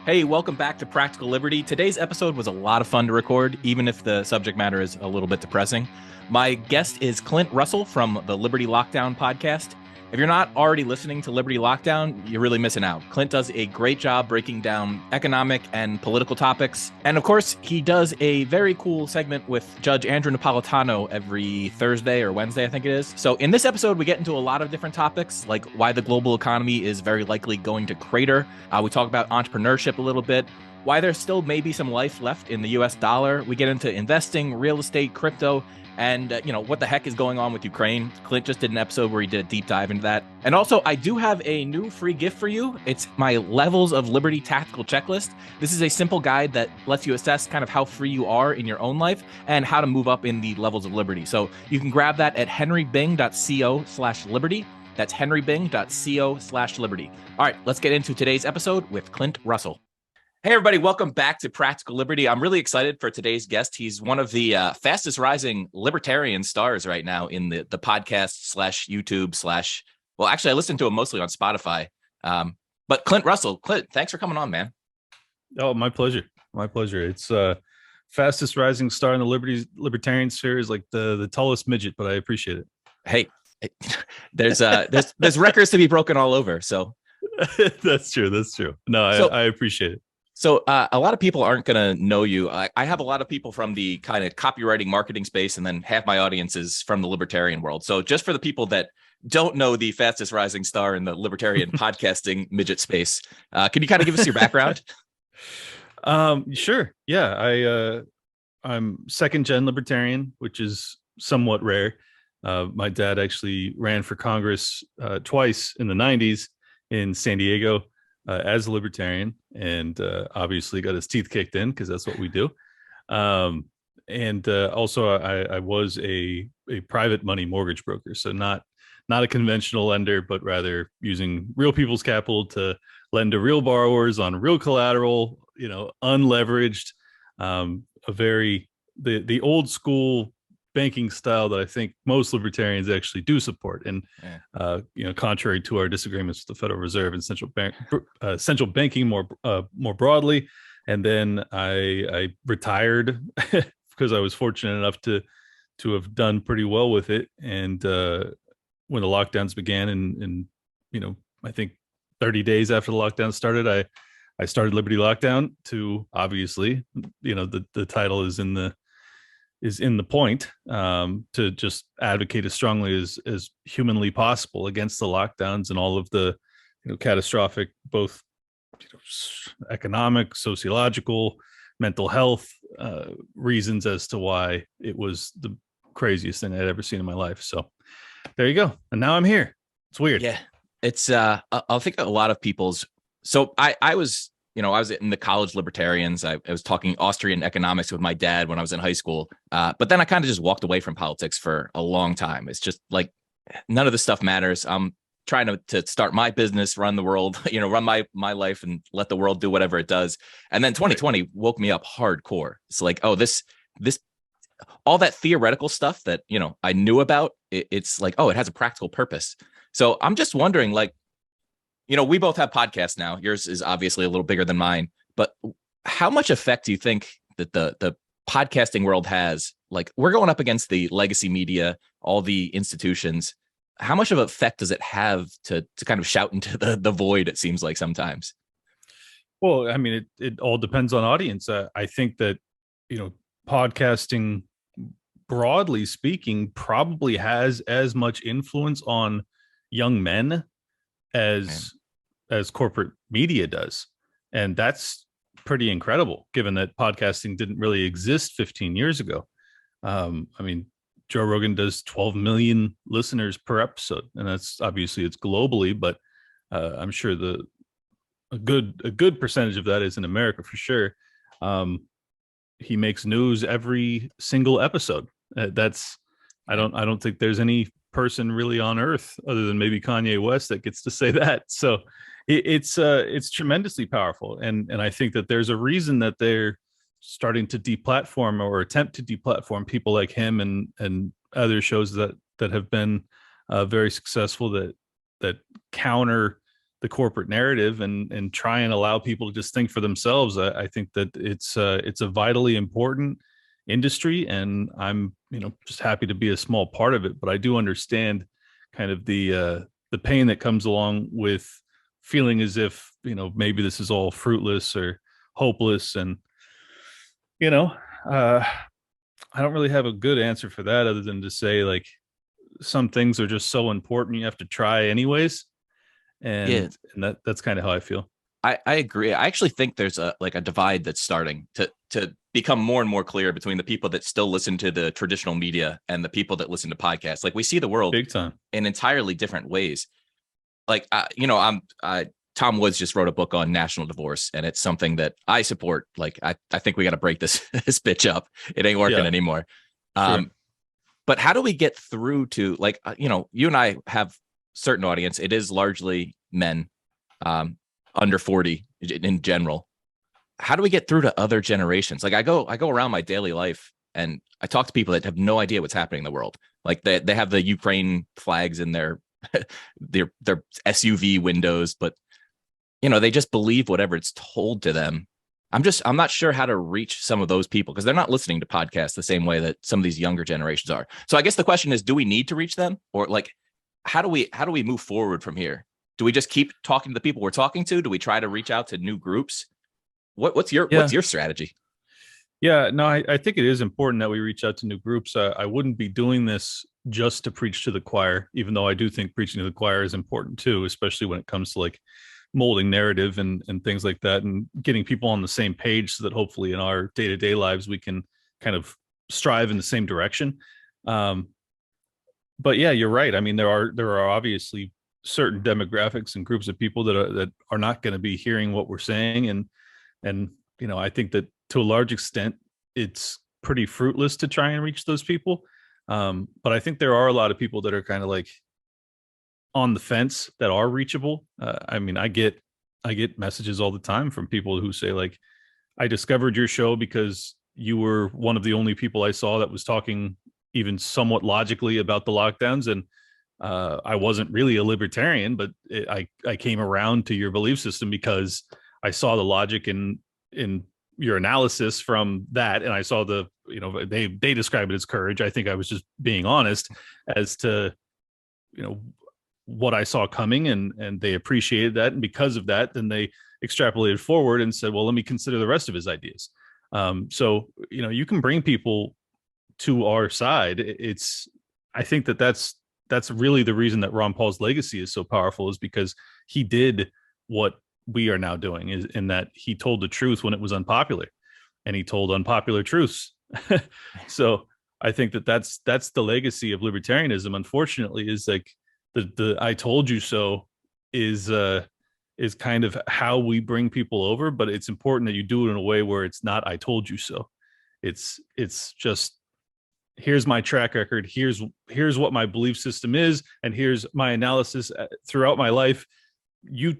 Hey, welcome back to Practical Liberty. Today's episode was a lot of fun to record, even if the subject matter is a little bit depressing. My guest is Clint Russell from the Liberty Lockdown podcast. If you're not already listening to Liberty Lockdown, you're really missing out. Clint does a great job breaking down economic and political topics. And of course, he does a very cool segment with Judge Andrew Napolitano every Thursday or Wednesday, I think it is. So in this episode, we get into a lot of different topics, like why the global economy is very likely going to crater. We talk about entrepreneurship a little bit, why there's still maybe some life left in the US dollar. We get into investing, real estate, crypto, and what the heck is going on with Ukraine. Clint just did an episode where he did a deep dive into that. And also, I do have a new free gift for you. It's my Levels of Liberty Tactical Checklist. This is a simple guide that lets you assess kind of how free you are in your own life and how to move up in the levels of liberty. So you can grab that at henrybing.co/liberty. That's henrybing.co/liberty. All right, let's get into today's episode with Clint Russell. Hey, everybody. Welcome back to Practical Liberty. I'm really excited for today's guest. He's one of the fastest rising libertarian stars right now in the podcast /YouTube / well, actually, I listen to him mostly on Spotify. But Clint Russell, Clint, thanks for coming on, man. Oh, my pleasure. My pleasure. It's fastest rising star in the libertarian sphere is like the tallest midget, but I appreciate it. Hey, there's records to be broken all over. So That's true. No, I appreciate it. So a lot of people aren't going to know you. I have a lot of people from the kind of copywriting marketing space, and then half my audience is from the libertarian world. So just for the people that don't know the fastest rising star in the libertarian podcasting midget space, can you kind of give us your background? Sure. Yeah, I'm second gen libertarian, which is somewhat rare. My dad actually ran for Congress twice in the 90s in San Diego as a libertarian, and obviously got his teeth kicked in because that's what we do. And also I was a private money mortgage broker, so not a conventional lender, but rather using real people's capital to lend to real borrowers on real collateral, unleveraged, the old school banking style that I think most libertarians actually do support. And contrary to our disagreements with the Federal Reserve and central banking more broadly. And then I retired because I was fortunate enough to have done pretty well with it. And when the lockdowns began, and I think 30 days after the lockdown started, I started Liberty Lockdown to, obviously, the title is in the point, to just advocate as strongly as humanly possible against the lockdowns and all of the catastrophic, both economic, sociological, mental health reasons as to why it was the craziest thing I'd ever seen in my life. So there you go. And now I'm here. It's weird. Yeah, it's I think a lot of people's. So I was in the college libertarians. I was talking Austrian economics with my dad when I was in high school. But then I kind of just walked away from politics for a long time. It's just like none of this stuff matters. I'm trying to start my business, run the world, run my life and let the world do whatever it does. And then 2020 woke me up hardcore. It's like, oh, this all that theoretical stuff that, I knew about, it's like, oh, it has a practical purpose. So I'm just wondering, like, we both have podcasts now. Yours is obviously a little bigger than mine, but how much effect do you think that the podcasting world has? Like, we're going up against the legacy media, all the institutions. How much of an effect does it have to kind of shout into the void, it seems like sometimes? Well, I mean, it all depends on audience. I think that, podcasting, broadly speaking, probably has as much influence on young men as corporate media does. And that's pretty incredible, given that podcasting didn't really exist 15 years ago. I mean, Joe Rogan does 12 million listeners per episode, and that's obviously it's globally, but I'm sure a good percentage of that is in America for sure. He makes news every single episode. I don't think there's any person really on earth other than maybe Kanye West that gets to say that. So it's tremendously powerful. And I think that there's a reason that they're starting to deplatform or attempt to deplatform people like him and other shows that have been very successful that counter the corporate narrative and try and allow people to just think for themselves. I think that it's a vitally important industry, and I'm just happy to be a small part of it. But I do understand kind of the pain that comes along with feeling as if maybe this is all fruitless or hopeless, and you know uh I don't really have a good answer for that other than to say, like, some things are just so important you have to try anyways, Yeah, and that's kind of how I feel. I agree. I actually think there's a divide that's starting to become more and more clear between the people that still listen to the traditional media and the people that listen to podcasts. Like, we see the world Big time. in entirely different ways. Like, Tom Woods just wrote a book on national divorce, and it's something that I support. Like, I think we got to break this this bitch up. It ain't working Yeah, anymore. sure. But how do we get through to, like, you and I have certain audience. It is largely men, under 40 in general. How do we get through to other generations? Like, I go around my daily life and I talk to people that have no idea what's happening in the world. Like, they have the Ukraine flags in their their SUV windows, but they just believe whatever it's told to them. I'm not sure how to reach some of those people because they're not listening to podcasts the same way that some of these younger generations are. So I guess the question is, do we need to reach them, or like, how do we move forward from here? Do we just keep talking to the people we're talking to? Do we try to reach out to new groups? What's Yeah. your strategy? Yeah, no, I think it is important that we reach out to new groups. I wouldn't be doing this just to preach to the choir, even though I do think preaching to the choir is important too, especially when it comes to like molding narrative and things like that, and getting people on the same page so that hopefully in our day-to-day lives we can kind of strive in the same direction. Um, but yeah, you're right. I mean, there are obviously certain demographics and groups of people that are not going to be hearing what we're saying, and I think that to a large extent it's pretty fruitless to try and reach those people. But I think there are a lot of people that are kind of like on the fence that are reachable. I mean, I get messages all the time from people who say, like, I discovered your show because you were one of the only people I saw that was talking even somewhat logically about the lockdowns, and I wasn't really a libertarian, but I came around to your belief system because I saw the logic in your analysis from that, and I saw they describe it as courage. I think I was just being honest as to you know what I saw coming, and they appreciated that, and because of that, then they extrapolated forward and said, well, let me consider the rest of his ideas. So you can bring people to our side. I think that's really the reason that Ron Paul's legacy is so powerful, is because he did what we are now doing, is in that he told the truth when it was unpopular, and he told unpopular truths. So I think that's the legacy of libertarianism. Unfortunately, is like the I told you so is kind of how we bring people over, but it's important that you do it in a way where it's not I told you so. It's just, here's my track record, here's what my belief system is, and here's my analysis throughout my life. You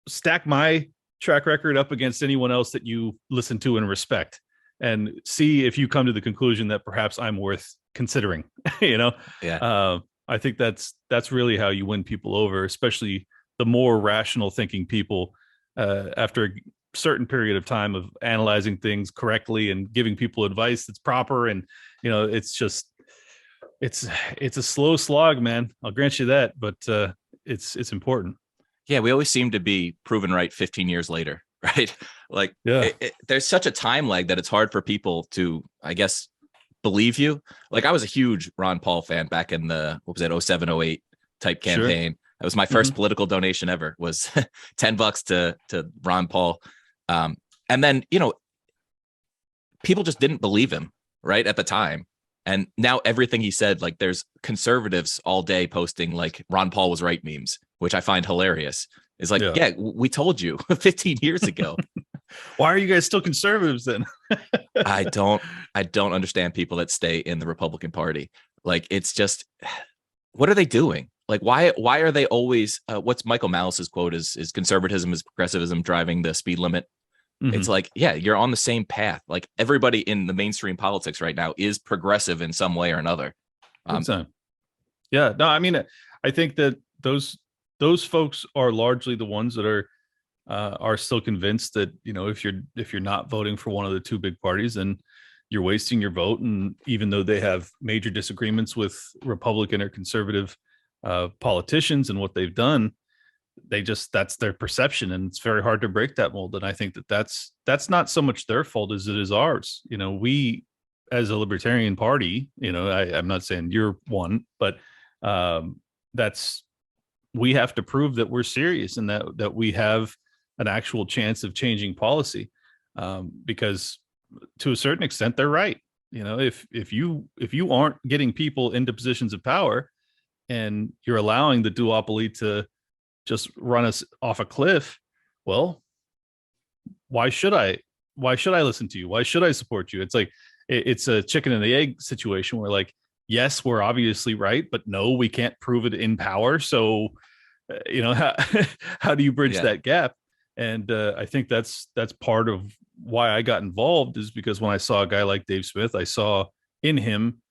stack my track record up against anyone else that you listen to and respect, and see if you come to the conclusion that perhaps I'm worth considering. Yeah. I think that's really how you win people over, especially the more rational thinking people, after a certain period of time of analyzing things correctly and giving people advice that's proper. And it's just it's a slow slog, man, I'll grant you that, but it's important. Yeah, we always seem to be proven right 15 years later, right? Like, Yeah, there's such a time lag that it's hard for people to, I guess, believe you. Like, I was a huge Ron Paul fan back in the, what was it, 07, 08 type sure. campaign. That was my first political donation ever, was $10 to Ron Paul. And then, people just didn't believe him, right, at the time. And now everything he said, like, there's conservatives all day posting like Ron Paul was right memes, which I find hilarious. It's like, yeah, we told you 15 years ago. Why are you guys still conservatives then? I don't understand people that stay in the Republican Party. Like, it's just, what are they doing? Like, why are they always, what's Michael Malice's quote is conservatism is progressivism driving the speed limit. It's like, yeah, you're on the same path. Like, everybody in the mainstream politics right now is progressive in some way or another. Yeah, no, I mean, I think that those those folks are largely the ones that are still convinced that, if you're not voting for one of the two big parties, then you're wasting your vote. And even though they have major disagreements with Republican or conservative politicians and what they've done, that's their perception, and it's very hard to break that mold. And I think that's not so much their fault as it is ours. We, as a libertarian party, I'm not saying you're one, but that's we have to prove that we're serious and that we have an actual chance of changing policy, because to a certain extent they're right. If you aren't getting people into positions of power and you're allowing the duopoly to just run us off a cliff, well, why should I listen to you? Why should I support you? It's like it's a chicken and the egg situation where, like, yes, we're obviously right, but no, we can't prove it in power. So how do you bridge that gap? And I think that's part of why I got involved, is because when I saw a guy like Dave Smith, I saw in him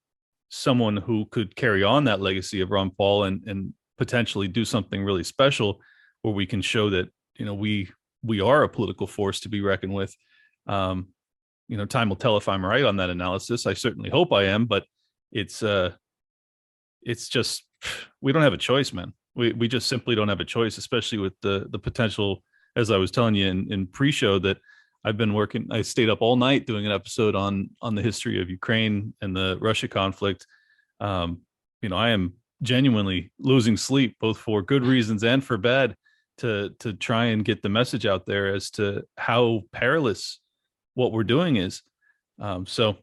someone who could carry on that legacy of Ron Paul and potentially do something really special, where we can show that we are a political force to be reckoned with. Time will tell if I'm right on that analysis. I certainly hope I am, but it's just, we don't have a choice, man. We just simply don't have a choice, especially with the potential, as I was telling you in pre-show, that I stayed up all night doing an episode on the history of Ukraine and the Russia conflict. I am genuinely losing sleep, both for good reasons and for bad, to try and get the message out there as to how perilous what we're doing is. So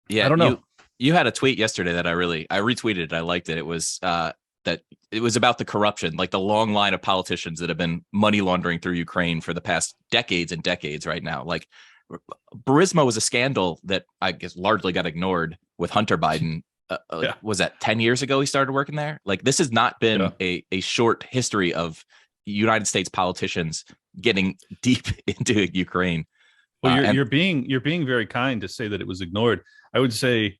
yeah, I don't know. You had a tweet yesterday that I retweeted it. I liked it. It was that it was about the corruption, like the long line of politicians that have been money laundering through Ukraine for the past decades and decades right now. Like Burisma was a scandal that I guess largely got ignored with Hunter Biden. Was that 10 years ago he started working there? Like, this has not been a short history of United States politicians getting deep into Ukraine. Well, you're being very kind to say that it was ignored. I would say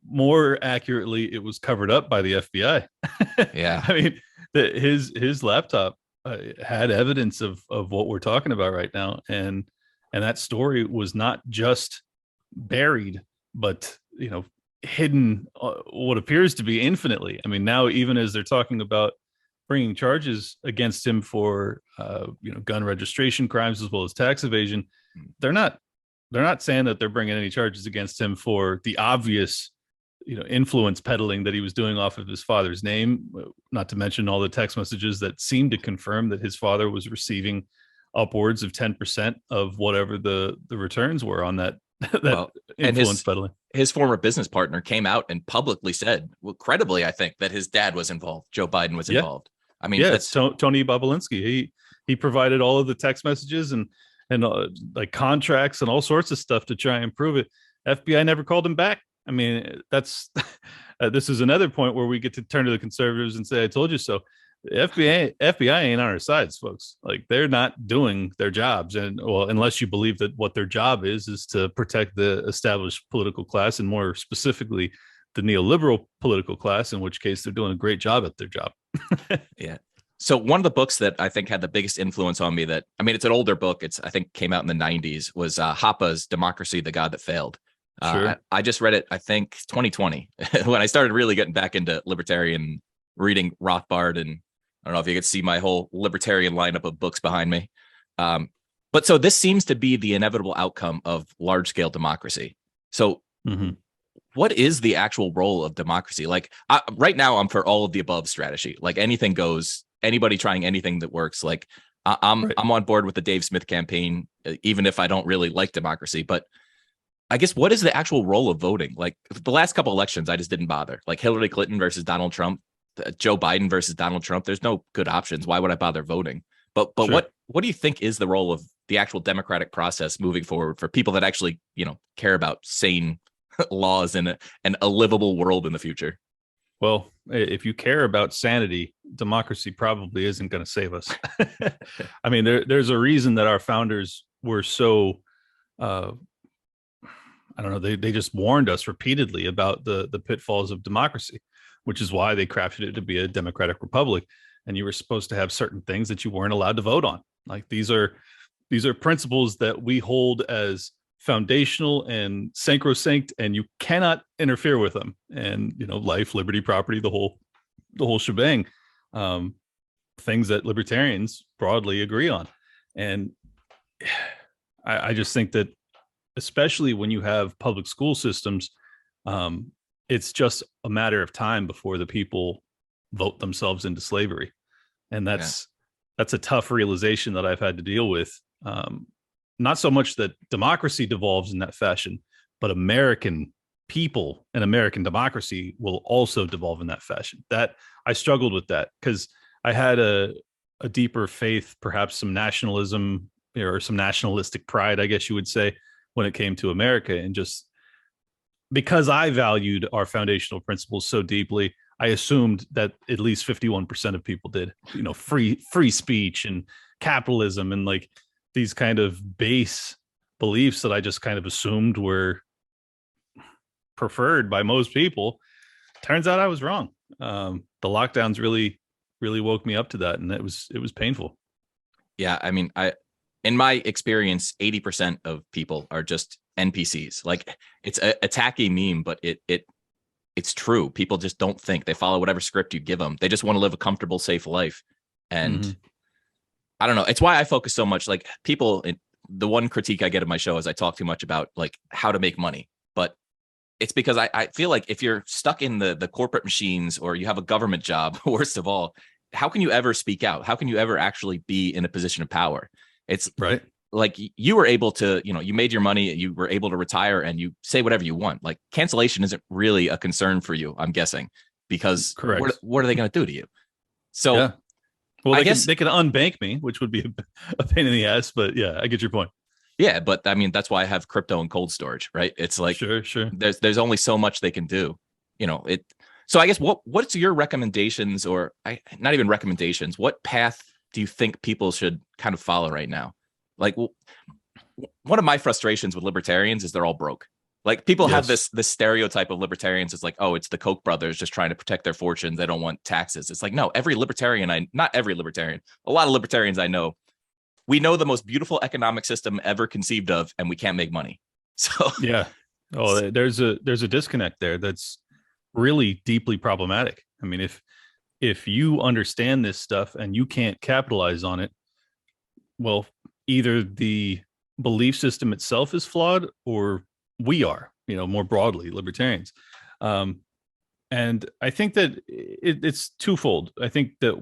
more accurately, it was covered up by the FBI. Yeah. I mean, his laptop had evidence of what we're talking about right now. And that story was not just buried, but, hidden what appears to be infinitely. I mean, now, even as they're talking about bringing charges against him for, gun registration crimes as well as tax evasion, they're not saying that they're bringing any charges against him for the obvious, influence peddling that he was doing off of his father's name, not to mention all the text messages that seemed to confirm that his father was receiving upwards of 10% of whatever the returns were on that influence peddling. His former business partner came out and publicly said, well, credibly, I think, that his dad was involved. Joe Biden was involved. I mean, that's Tony Bobulinski. He provided all of the text messages and like contracts and all sorts of stuff to try and prove it. FBI never called him back. I mean, that's this is another point where we get to turn to the conservatives and say, I told you so. The FBI ain't on our sides, folks. Like, they're not doing their jobs. And, well, unless you believe that what their job is to protect the established political class, and more specifically the neoliberal political class, in which case they're doing a great job at their job. Yeah. So one of the books that I think had the biggest influence on me, it's an older book. I think came out in the 90s, was Hoppe's Democracy, the God That Failed. Sure. I just read it, I think 2020, when I started really getting back into libertarian reading Rothbard. And I don't know if you could see my whole libertarian lineup of books behind me. But so this seems to be the inevitable outcome of large scale democracy. So what is the actual role of democracy? Like, right now I'm for all of the above strategy. Like, anything goes, anybody trying anything that works. Like, I'm on board with the Dave Smith campaign, even if I don't really like democracy. But I guess, what is the actual role of voting? Like, the last couple elections, I just didn't bother. Like Hillary Clinton versus Donald Trump, Joe Biden versus Donald Trump. There's no good options. Why would I bother voting? But sure. What do you think is the role of the actual democratic process moving forward for people that actually, care about sane laws and a livable world in the future? Well, if you care about sanity, democracy probably isn't going to save us. I mean, there's a reason that our founders were so, I don't know, they just warned us repeatedly about the pitfalls of democracy, which is why they crafted it to be a democratic republic. and you were supposed to have certain things that you weren't allowed to vote on. Like these are principles that we hold as foundational and sacrosanct, and you cannot interfere with them. And life, liberty, property, the whole shebang. Things that libertarians broadly agree on. And I just think that, especially when you have public school systems, it's just a matter of time before the people vote themselves into slavery. And that's a tough realization that I've had to deal with. Not so much that democracy devolves in that fashion, but American people and American democracy will also devolve in that fashion. That I struggled with that because I had a deeper faith, perhaps some nationalism or some nationalistic pride, I guess you would say, when it came to America. And just because I valued our foundational principles so deeply, I assumed that at least 51% of people did, free speech and capitalism and like these kind of base beliefs that I just kind of assumed were preferred by most people. Turns out I was wrong. The lockdowns really woke me up to that, and it was painful. Yeah, I mean, in my experience, 80% of people are just NPCs. Like, it's a tacky meme, but it's true. People just don't think. They follow whatever script you give them. They just want to live a comfortable, safe life. And I don't know. It's why I focus so much. Like, people, the one critique I get of my show is I talk too much about like how to make money. But it's because I feel like if you're stuck in the corporate machines or you have a government job, worst of all, how can you ever speak out? How can you ever actually be in a position of power? It's right. Like you were able to, you made your money, you were able to retire and you say whatever you want. Like, cancellation isn't really a concern for you, I'm guessing, because what are they going to do to you? So yeah. Well, I guess they can unbank me, which would be a pain in the ass, but yeah, I get your point. Yeah, but I mean, that's why I have crypto and cold storage, right? It's like, sure. There's only so much they can do, it. So I guess what's your recommendations, or not even recommendations? What path do you think people should kind of follow right now? Like, one of my frustrations with libertarians is they're all broke. Like, people have this stereotype of libertarians. It's like, oh, it's the Koch brothers just trying to protect their fortunes. They don't want taxes. It's like, no, not every libertarian, a lot of libertarians I know, we know the most beautiful economic system ever conceived of, and we can't make money. So yeah. Oh, there's a disconnect there that's really deeply problematic. I mean, if you understand this stuff and you can't capitalize on it, well, either the belief system itself is flawed, or we are, more broadly, libertarians. And I think that it's twofold. I think that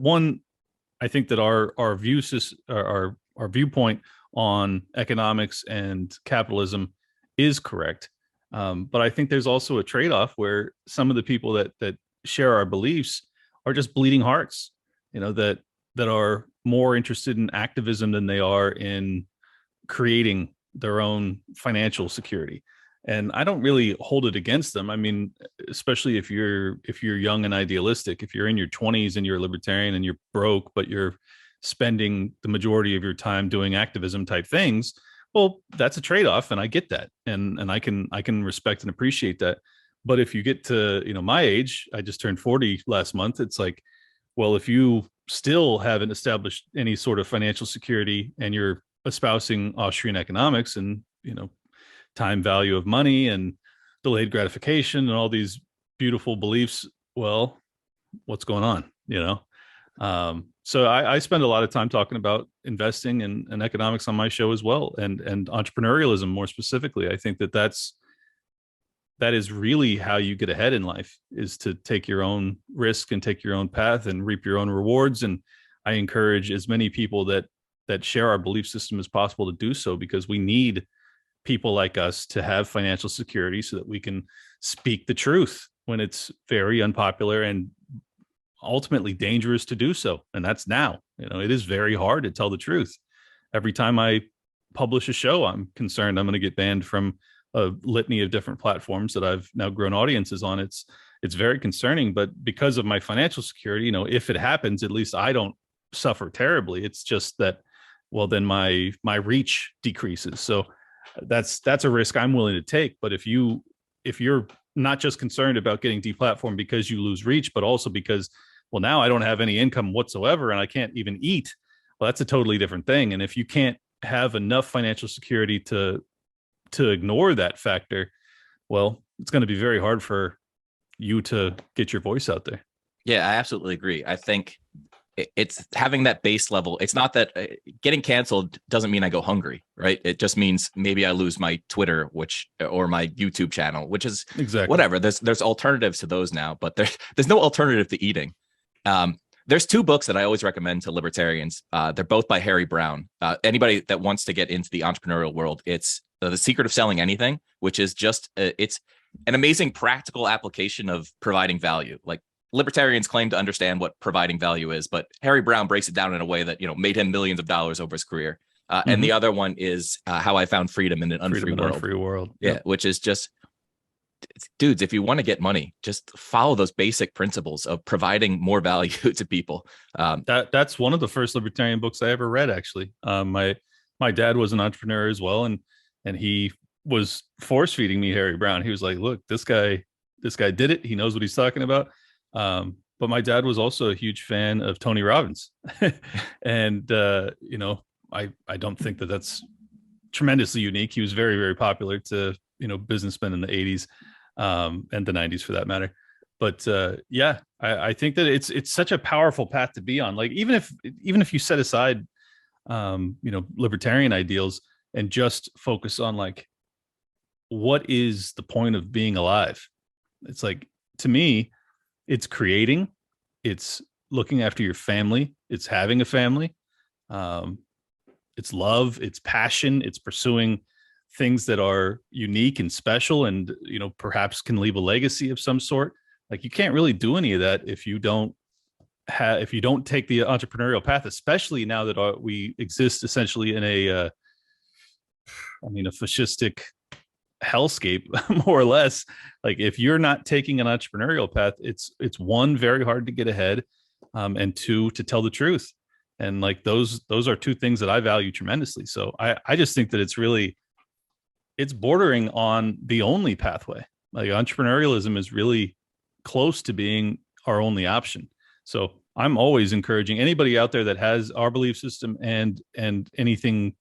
our viewpoint on economics and capitalism is correct. But I think there's also a trade-off where some of the people that share our beliefs are just bleeding hearts, that are more interested in activism than they are in creating their own financial security. And I don't really hold it against them. I mean, especially if you're young and idealistic, if you're in your 20s and you're a libertarian and you're broke, but you're spending the majority of your time doing activism type things, well, that's a trade-off, and I get that, and I can respect and appreciate that. But if you get to my age, I just turned 40 last month. It's like, well, if you still haven't established any sort of financial security and you're espousing Austrian economics and time value of money and delayed gratification and all these beautiful beliefs, well, what's going on? So I spend a lot of time talking about investing and economics on my show as well, and entrepreneurialism more specifically. I think that is really how you get ahead in life, is to take your own risk and take your own path and reap your own rewards. And I encourage as many people that share our belief system as possible to do so, because we need people like us to have financial security so that we can speak the truth when it's very unpopular and ultimately dangerous to do so. And that's now. It is very hard to tell the truth. Every time I publish a show, I'm concerned I'm going to get banned from a litany of different platforms that I've now grown audiences on. It's very concerning, but because of my financial security, if it happens, at least I don't suffer terribly. It's just that, well, then my reach decreases. So that's a risk I'm willing to take. But if you're not just concerned about getting deplatformed because you lose reach, but also because Well, now I don't have any income whatsoever and I can't even eat. Well, that's a totally different thing. And if you can't have enough financial security to ignore that factor, well, it's going to be very hard for you to get your voice out there. Yeah, I absolutely agree. I think it's having that base level. It's not that getting canceled doesn't mean I go hungry, right? It just means maybe I lose my Twitter, or my YouTube channel, which is Exactly whatever. There's alternatives to those now, but there's no alternative to eating. There's two books that I always recommend to libertarians. They're both by Harry Brown. Anybody that wants to get into the entrepreneurial world, it's The Secret of Selling Anything, which is just it's an amazing practical application of providing value. Like, libertarians claim to understand what providing value is, but Harry Brown breaks it down in a way that made him millions of dollars over his career. And the other one is How I Found Freedom in an Unfree World. Unfree World. Yeah, which is just, dudes, if you want to get money, just follow those basic principles of providing more value to people. That's one of the first libertarian books I ever read, actually. My dad was an entrepreneur as well, and he was force feeding me Harry Brown. He was like, "Look, this guy did it. He knows what he's talking about." But my dad was also a huge fan of Tony Robbins, and I don't think that that's tremendously unique. He was very, very popular to businessmen in the 80s and the 90s for that matter. But yeah, I think that it's such a powerful path to be on. Like, even if you set aside libertarian ideals and just focus on, like, what is the point of being alive? It's like, to me, it's creating, it's looking after your family, it's having a family, it's love, it's passion, it's pursuing things that are unique and special and perhaps can leave a legacy of some sort. Like, you can't really do any of that if you don't take the entrepreneurial path, especially now that we exist essentially in a fascistic hellscape, more or less. Like, if you're not taking an entrepreneurial path, it's one, very hard to get ahead, and two, to tell the truth. And like, those are two things that I value tremendously. So I just think that it's bordering on the only pathway. Like, entrepreneurialism is really close to being our only option. So I'm always encouraging anybody out there that has our belief system and anything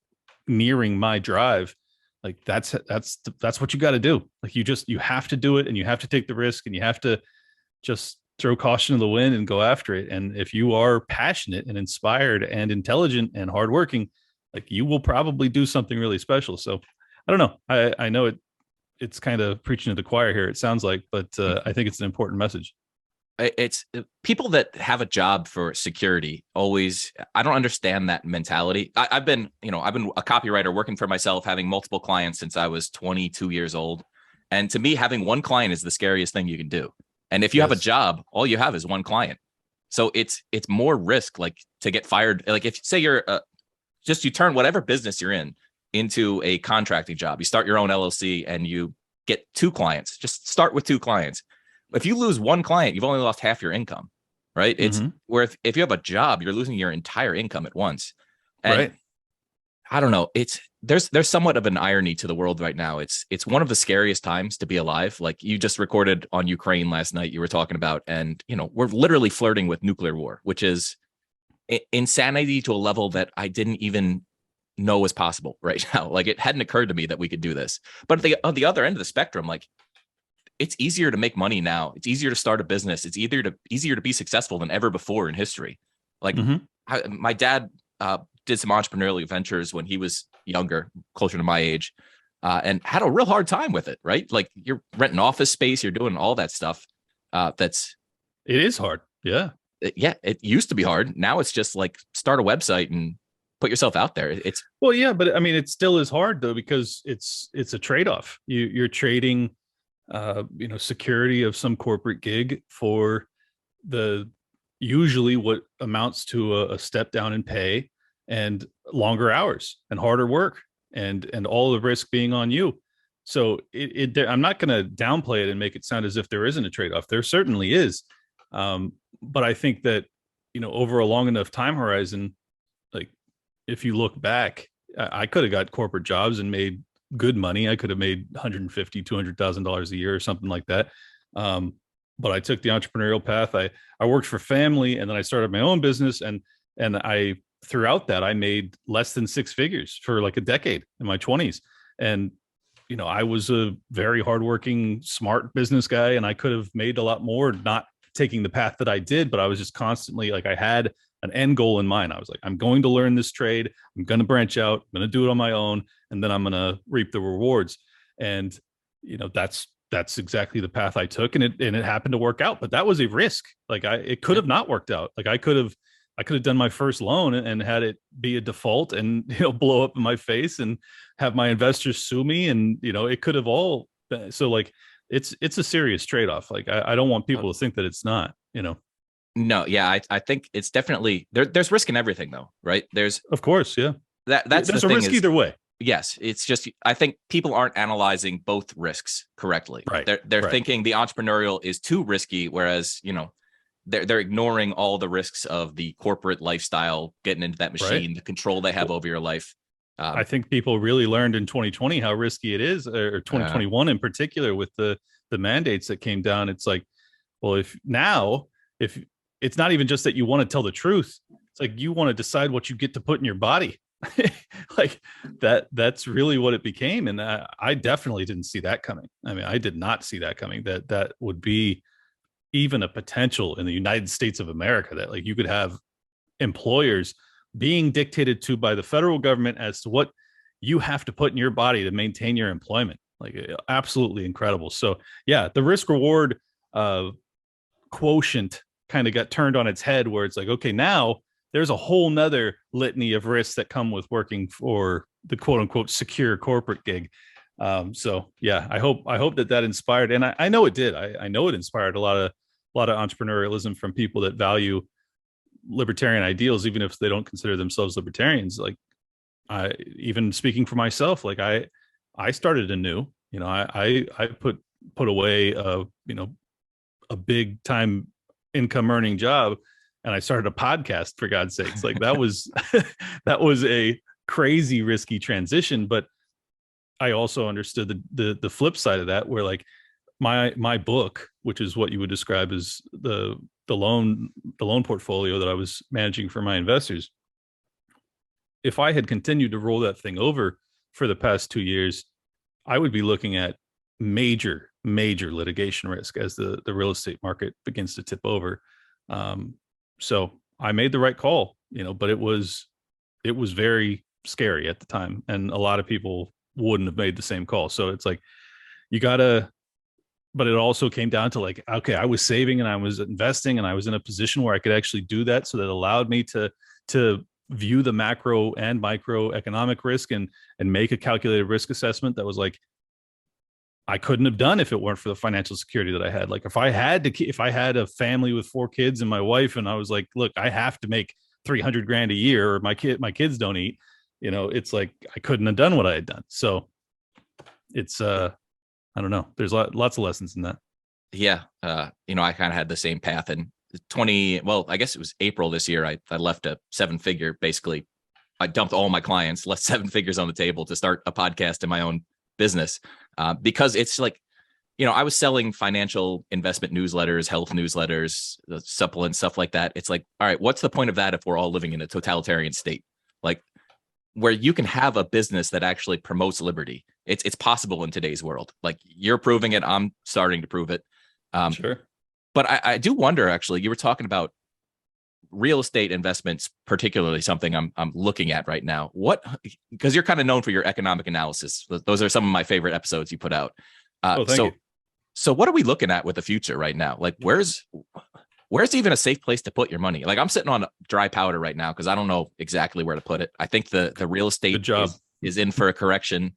nearing my drive, like, that's what you got to do. Like, you have to do it, and you have to take the risk, and you have to just throw caution to the wind and go after it. And if you are passionate and inspired and intelligent and hardworking, like, you will probably do something really special. So I don't know. I know it's kind of preaching to the choir here, it sounds like, but I think it's an important message. It's people that have a job for security always, I don't understand that mentality. I've been a copywriter working for myself, having multiple clients since I was 22 years old. And to me, having one client is the scariest thing you can do. And if you have a job, all you have is one client. So it's more risk, like, to get fired. Like, if say you're you turn whatever business you're in into a contracting job, you start your own LLC and you get two clients, just start with two clients. If you lose one client, you've only lost half your income, right? It's where if you have a job, you're losing your entire income at once. And right. I don't know. There's somewhat of an irony to the world right now. It's one of the scariest times to be alive. Like, you just recorded on Ukraine last night, you were talking about, and we're literally flirting with nuclear war, which is insanity to a level that I didn't even know was possible right now. Like, it hadn't occurred to me that we could do this. But on the other end of the spectrum, like, it's easier to make money now. It's easier to start a business. It's easier to be successful than ever before in history. Like, my dad did some entrepreneurial ventures when he was younger, closer to my age, and had a real hard time with it, right? Like, you're renting office space, you're doing all that stuff. It is hard. Yeah. It used to be hard. Now it's just like, start a website and put yourself out there. Well, yeah, but I mean, it still is hard though, because it's a trade-off. You're trading security of some corporate gig for usually what amounts to a step down in pay and longer hours and harder work and all the risk being on you. So I'm not going to downplay it and make it sound as if there isn't a trade-off. There certainly is. But I think that, over a long enough time horizon, like, if you look back, I could have got corporate jobs and made good money. I could have made $150,000, $200,000 a year or something like that. but I took the entrepreneurial path. I worked for family, and then I started my own business, and I throughout that I made less than six figures for like a decade in my 20s. And I was a very hardworking, smart business guy, and I could have made a lot more not taking the path that I did, but I was just constantly like, I had an end goal in mind. I was like, I'm going to learn this trade. I'm going to branch out. I'm going to do it on my own, and then I'm going to reap the rewards. And that's exactly the path I took, and it happened to work out. But that was a risk. Like it could have not worked out. Like I could have done my first loan and had it be a default and blow up in my face and have my investors sue me, and it could have all been, so like it's a serious trade-off. Like I don't want people to think that it's not. No, yeah, I think it's definitely there's risk in everything though, right? There's Of course, yeah. That's There's the a thing risk is, either way. yes, it's just I think people aren't analyzing both risks correctly. Right. They're Right. thinking the entrepreneurial is too risky, whereas they're ignoring all the risks of the corporate lifestyle, getting into that machine, the control they have over your life. I think people really learned in 2020 how risky it is, or 2021 in particular, with the mandates that came down. It's like, well, if it's not even just that you want to tell the truth, it's like you want to decide what you get to put in your body. Like that's really what it became. And I definitely didn't see that coming. I mean, I did not see that coming, that would be even a potential in the United States of America, that like you could have employers being dictated to by the federal government as to what you have to put in your body to maintain your employment. Like absolutely incredible. So yeah, the risk reward quotient kind of got turned on its head, where it's like, okay, now there's a whole nother litany of risks that come with working for the quote unquote secure corporate gig. So yeah, I hope that inspired, and I know it did. I know it inspired a lot of entrepreneurialism from people that value libertarian ideals, even if they don't consider themselves libertarians. Like even speaking for myself, like I started anew. I put away a big time income earning job, and I started a podcast, for God's sakes. Like that was that was a crazy risky transition, but I also understood the flip side of that, where like my book, which is what you would describe as the loan portfolio that I was managing for my investors, if I had continued to roll that thing over for the past 2 years, I would be looking at major litigation risk as the real estate market begins to tip over. So I made the right call, but it was very scary at the time, and a lot of people wouldn't have made the same call. So it's like you gotta, but it also came down to like, okay, I was saving and I was investing, and I was in a position where I could actually do that. So that allowed me to view the macro and micro economic risk and make a calculated risk assessment that was like, I couldn't have done if it weren't for the financial security that I had. Like if I had a family with 4 kids and my wife, and I was like, look, I have to make 300 grand a year or my kids don't eat, it's like, I couldn't have done what I had done. So it's, I don't know. There's lots of lessons in that. Yeah. I kind of had the same path in I guess it was April this year. I left a 7-figure, basically. I dumped all my clients, left 7 figures on the table to start a podcast in my own business. Because it's like, I was selling financial investment newsletters, health newsletters, supplements, stuff like that. It's like, all right, what's the point of that if we're all living in a totalitarian state? Like, where you can have a business that actually promotes liberty. It's possible in today's world. Like you're proving it. I'm starting to prove it. Sure. But I do wonder, actually, you were talking about real estate investments, particularly something I'm looking at right now. Because you're kind of known for your economic analysis. Those are some of my favorite episodes you put out. Thank you. So what are we looking at with the future right now? Like where's even a safe place to put your money? Like I'm sitting on dry powder right now because I don't know exactly where to put it. I think the real estate is in for a correction.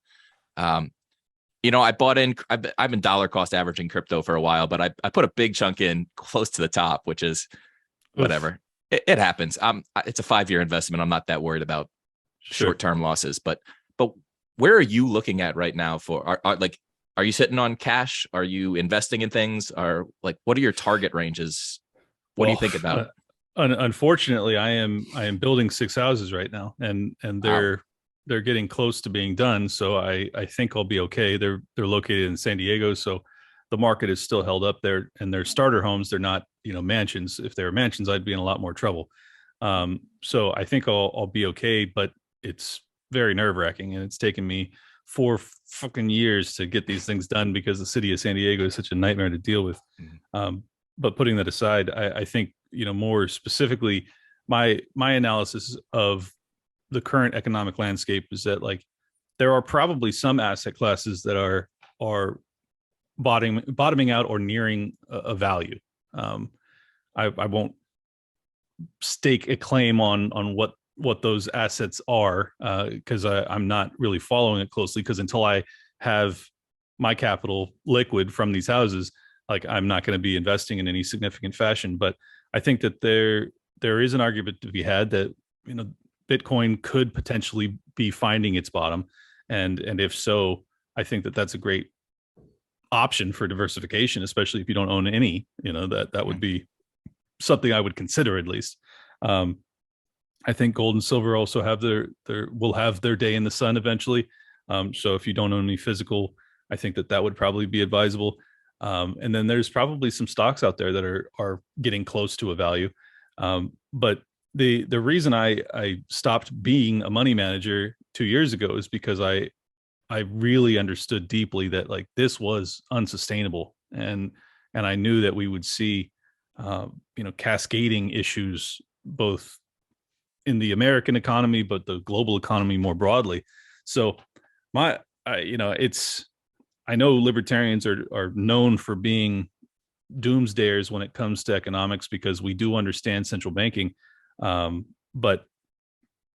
I bought in, I've been dollar cost averaging crypto for a while, but I put a big chunk in close to the top, which is whatever. It happens. It's a 5-year investment. I'm not that worried about short-term losses, but where are you looking at right now are you sitting on cash? Are you investing in things? Or like, what are your target ranges? What do you think about? Unfortunately, I am building 6 houses right now, and they're getting close to being done. So I think I'll be okay. They're located in San Diego, so the market is still held up there, and they're starter homes. They're not, mansions. If they were mansions, I'd be in a lot more trouble. So I think I'll be okay, but it's very nerve wracking, and it's taken me 4 fucking years to get these things done because the city of San Diego is such a nightmare to deal with. But putting that aside, I think, more specifically, my analysis of the current economic landscape is that, like, there are probably some asset classes that are bottoming out or nearing a value. I won't stake a claim on what those assets are, because I'm not really following it closely, because until I have my capital liquid from these houses, like, I'm not going to be investing in any significant fashion. But I think that there is an argument to be had that, Bitcoin could potentially be finding its bottom, and if so, I think that that's a great option for diversification, especially if you don't own any. That would be something I would consider, at least. I think gold and silver also have will have their day in the sun eventually. So if you don't own any physical, I think that would probably be advisable. And then there's probably some stocks out there that are getting close to a value. But the reason I stopped being a money manager 2 years ago is because I really understood deeply that, like, this was unsustainable, and I knew that we would see cascading issues both in the American economy, but the global economy more broadly. So I know libertarians are known for being doomsdayers when it comes to economics, because we do understand central banking. But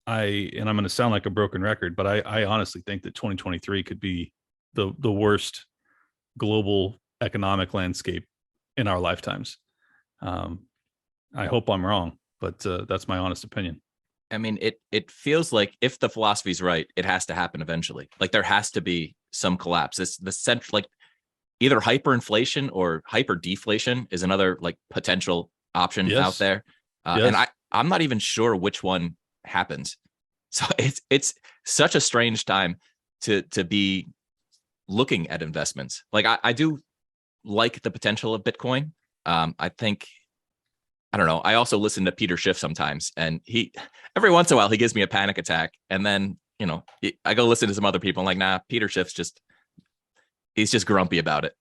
I'm going to sound like a broken record, but I honestly think that 2023 could be the worst global economic landscape in our lifetimes. I hope I'm wrong, but that's my honest opinion. I mean, it feels like if the philosophy's right, it has to happen eventually. Like, there has to be some collapse. It's the central, like, either hyperinflation or hyper deflation is another, like, potential option out there. And I'm not even sure which one happens. So it's such a strange time to be looking at investments. Like, I do like the potential of Bitcoin. I think, I don't know. I also listen to Peter Schiff sometimes, and every once in a while he gives me a panic attack, and then, I go listen to some other people. I'm like, nah, Peter Schiff's he's just grumpy about it.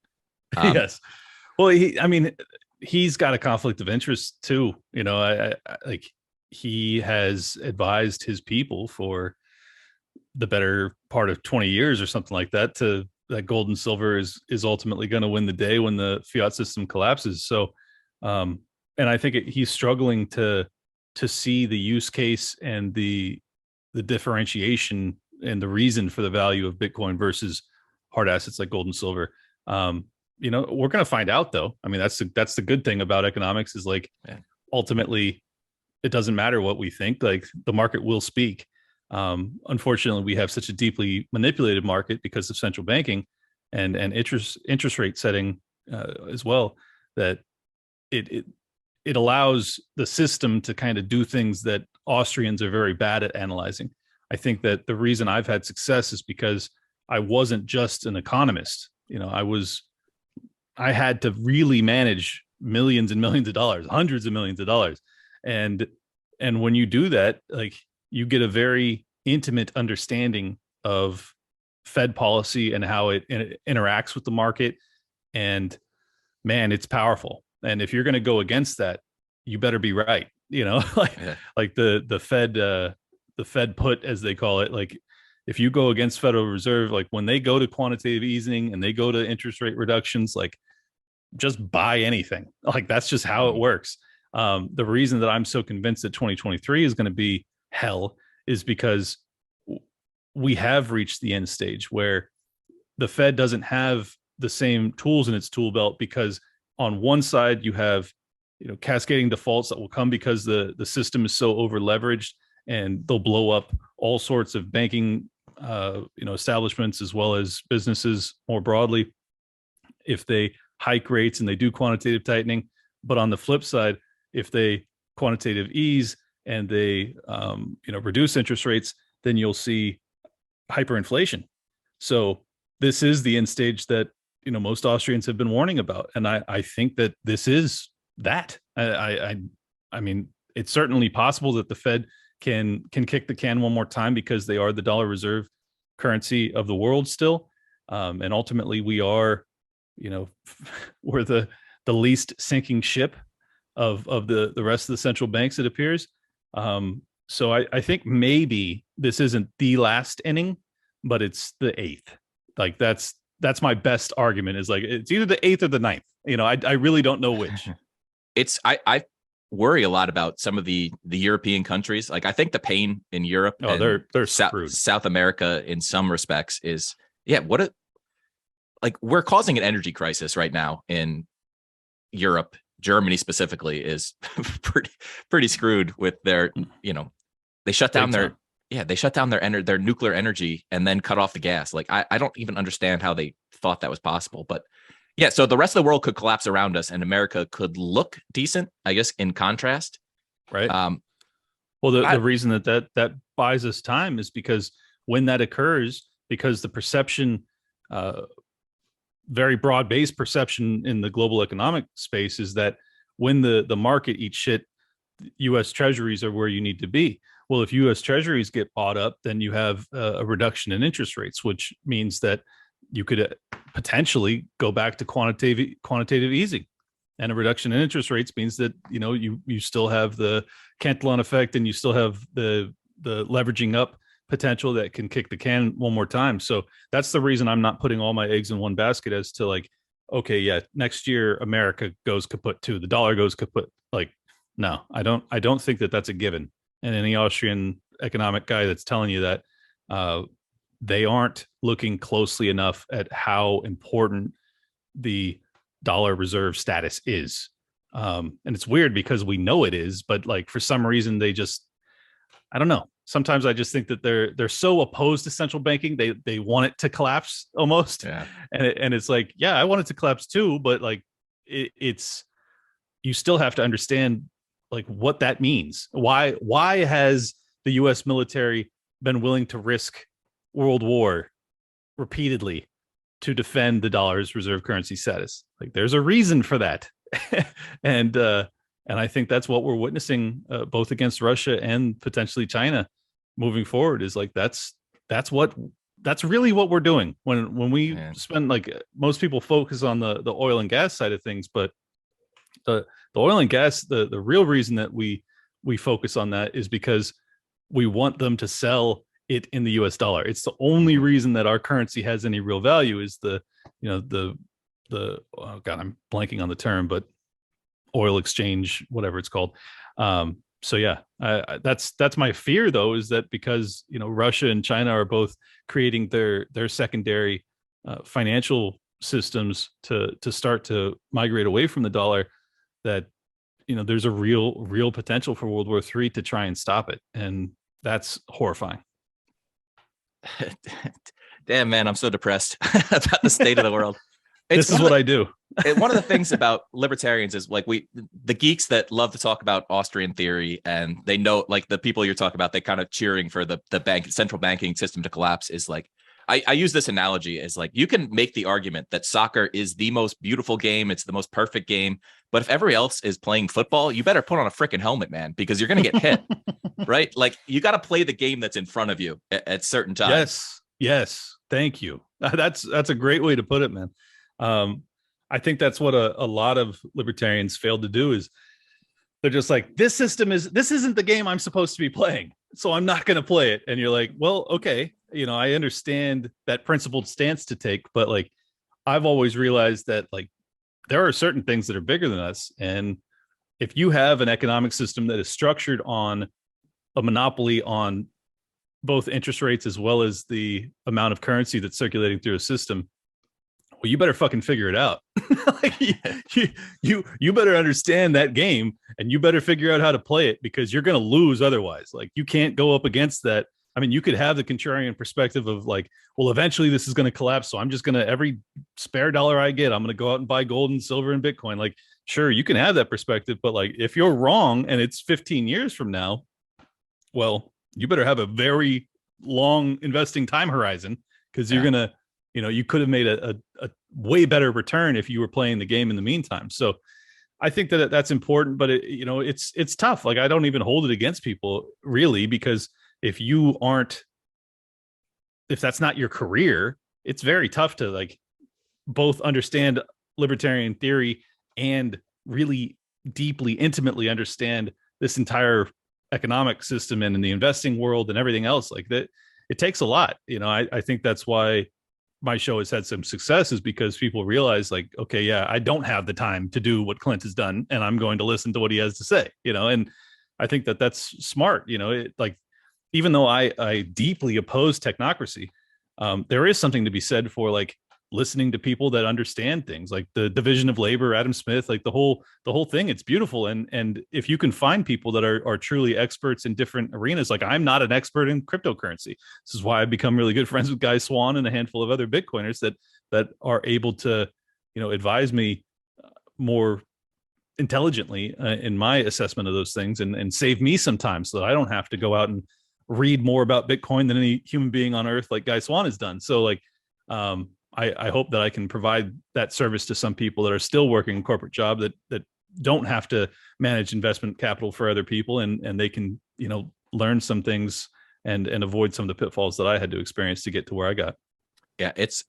Yes. Well, he's got a conflict of interest too. I like, he has advised his people for the better part of 20 years or something like that, that gold and silver is ultimately going to win the day when the fiat system collapses. So, and I think he's struggling to see the use case and the differentiation and the reason for the value of Bitcoin versus hard assets like gold and silver. We're going to find out, though. I mean, that's the good thing about economics is, like, ultimately, it doesn't matter what we think. Like, the market will speak. Unfortunately, we have such a deeply manipulated market because of central banking and interest rate setting as well, that it allows the system to kind of do things that Austrians are very bad at analyzing. I think that the reason I've had success is because I wasn't just an economist. I had to really manage millions and millions of dollars, hundreds of millions of dollars. And when you do that, like, you get a very intimate understanding of Fed policy and how it interacts with the market. And man, it's powerful. And if you're going to go against that, you better be right. Like the Fed put, as they call it, like, if you go against Federal Reserve, like, when they go to quantitative easing and they go to interest rate reductions, like, just buy anything. Like, that's just how it works. The reason that I'm so convinced that 2023 is going to be hell is because we have reached the end stage where the Fed doesn't have the same tools in its tool belt, because on one side you have, cascading defaults that will come because the system is so over leveraged, and they'll blow up all sorts of banking establishments as well as businesses more broadly if they hike rates and they do quantitative tightening. But on the flip side, if they quantitative ease and they reduce interest rates, then you'll see hyperinflation. So this is the end stage that most Austrians have been warning about. And I think that this is that. I mean, it's certainly possible that the Fed can kick the can one more time because they are the dollar reserve currency of the world still. And ultimately we are, we're the least sinking ship of the rest of the central banks, it appears. So I think maybe this isn't the last inning, but it's the eighth. Like that's my best argument, is like it's either the eighth or the ninth. I really don't know which. I worry a lot about some of the European countries. Like I think the pain in Europe, they're screwed. South America in some respects is like we're causing an energy crisis right now in Europe. Germany specifically is pretty screwed with their, they shut down their nuclear energy and then cut off the gas. Like I don't even understand how they thought that was possible. But yeah, so the rest of the world could collapse around us and America could look decent, I guess, in contrast. Right. Well, the reason that buys us time is because when that occurs, because the perception, very broad-based perception in the global economic space is that when the market eats shit, U.S. Treasuries are where you need to be. Well, if U.S. Treasuries get bought up, then you have a reduction in interest rates, which means that you could potentially go back to quantitative easing. And a reduction in interest rates means that you still have the Cantillon effect, and you still have the leveraging up potential that can kick the can one more time. So that's the reason I'm not putting all my eggs in one basket as to like, okay, yeah, next year America goes kaput too, the dollar goes kaput. Like, no, I don't think that that's a given. And any Austrian economic guy that's telling you that, they aren't looking closely enough at how important the dollar reserve status is. And it's weird because we know it is, but like for some reason they just, I don't know. Sometimes I just think that they're so opposed to central banking, they want it to collapse almost. Yeah. And it's like, yeah, I want it to collapse too, but like it's you still have to understand like what that means. Why has the US military been willing to risk world war repeatedly to defend the dollar's reserve currency status? Like there's a reason for that. And I think that's what we're witnessing, both against Russia and potentially China moving forward, is like that's really what we're doing when we spend, like, most people focus on the oil and gas side of things, but the oil and gas, the real reason that we focus on that is because we want them to sell it in the US dollar. It's the only reason that our currency has any real value, is the oh God, I'm blanking on the term, but oil exchange, whatever it's called. So yeah, that's my fear though, is that because Russia and China are both creating their secondary financial systems to start to migrate away from the dollar, that there's a real potential for World War III to try and stop it, and that's horrifying. Damn, man, I'm so depressed about the state of the world. This is what I do. One of the things about libertarians is like the geeks that love to talk about Austrian theory, and they know, like, the people you're talking about, they kind of cheering for the central banking system to collapse, is like, I use this analogy as like, you can make the argument that soccer is the most beautiful game. It's the most perfect game. But if everybody else is playing football, you better put on a freaking helmet, man, because you're going to get hit, right? Like, you got to play the game that's in front of you at certain times. Yes. Thank you. That's a great way to put it, man. I think that's what a lot of libertarians failed to do, is they're just like, this isn't the game I'm supposed to be playing, so I'm not going to play it. And you're like, well, okay, I understand that principled stance to take, but like, I've always realized that like there are certain things that are bigger than us. And if you have an economic system that is structured on a monopoly on both interest rates as well as the amount of currency that's circulating through a system, well, you better fucking figure it out. Like, you better understand that game, and you better figure out how to play it, because you're going to lose otherwise. Like, you can't go up against that. I mean, you could have the contrarian perspective of like, well, eventually this is going to collapse, so I'm just going to, every spare dollar I get, I'm going to go out and buy gold and silver and Bitcoin. Like, sure, you can have that perspective, but like, if you're wrong and it's 15 years from now, well, you better have a very long investing time horizon, because you're going to, you could have made a a way better return if you were playing the game in the meantime. So I think that that's important, but it's tough. Like, I don't even hold it against people really, because if that's not your career, it's very tough to like both understand libertarian theory and really deeply, intimately understand this entire economic system and in the investing world and everything else like that. It takes a lot. I think that's why my show has had some success, is because people realize like, okay, yeah, I don't have the time to do what Clint has done, and I'm going to listen to what he has to say, and I think that that's smart. Like, even though I deeply oppose technocracy, there is something to be said for like listening to people that understand things, like the division of labor, Adam Smith, like the whole thing. It's beautiful. And if you can find people that are truly experts in different arenas, like I'm not an expert in cryptocurrency. This is why I've become really good friends with Guy Swan and a handful of other Bitcoiners that are able to, advise me more intelligently in my assessment of those things, and save me some time so that I don't have to go out and read more about Bitcoin than any human being on earth like Guy Swan has done. So like, I hope that I can provide that service to some people that are still working a corporate job that don't have to manage investment capital for other people, and they can, learn some things and avoid some of the pitfalls that I had to experience to get to where I got. Yeah, it's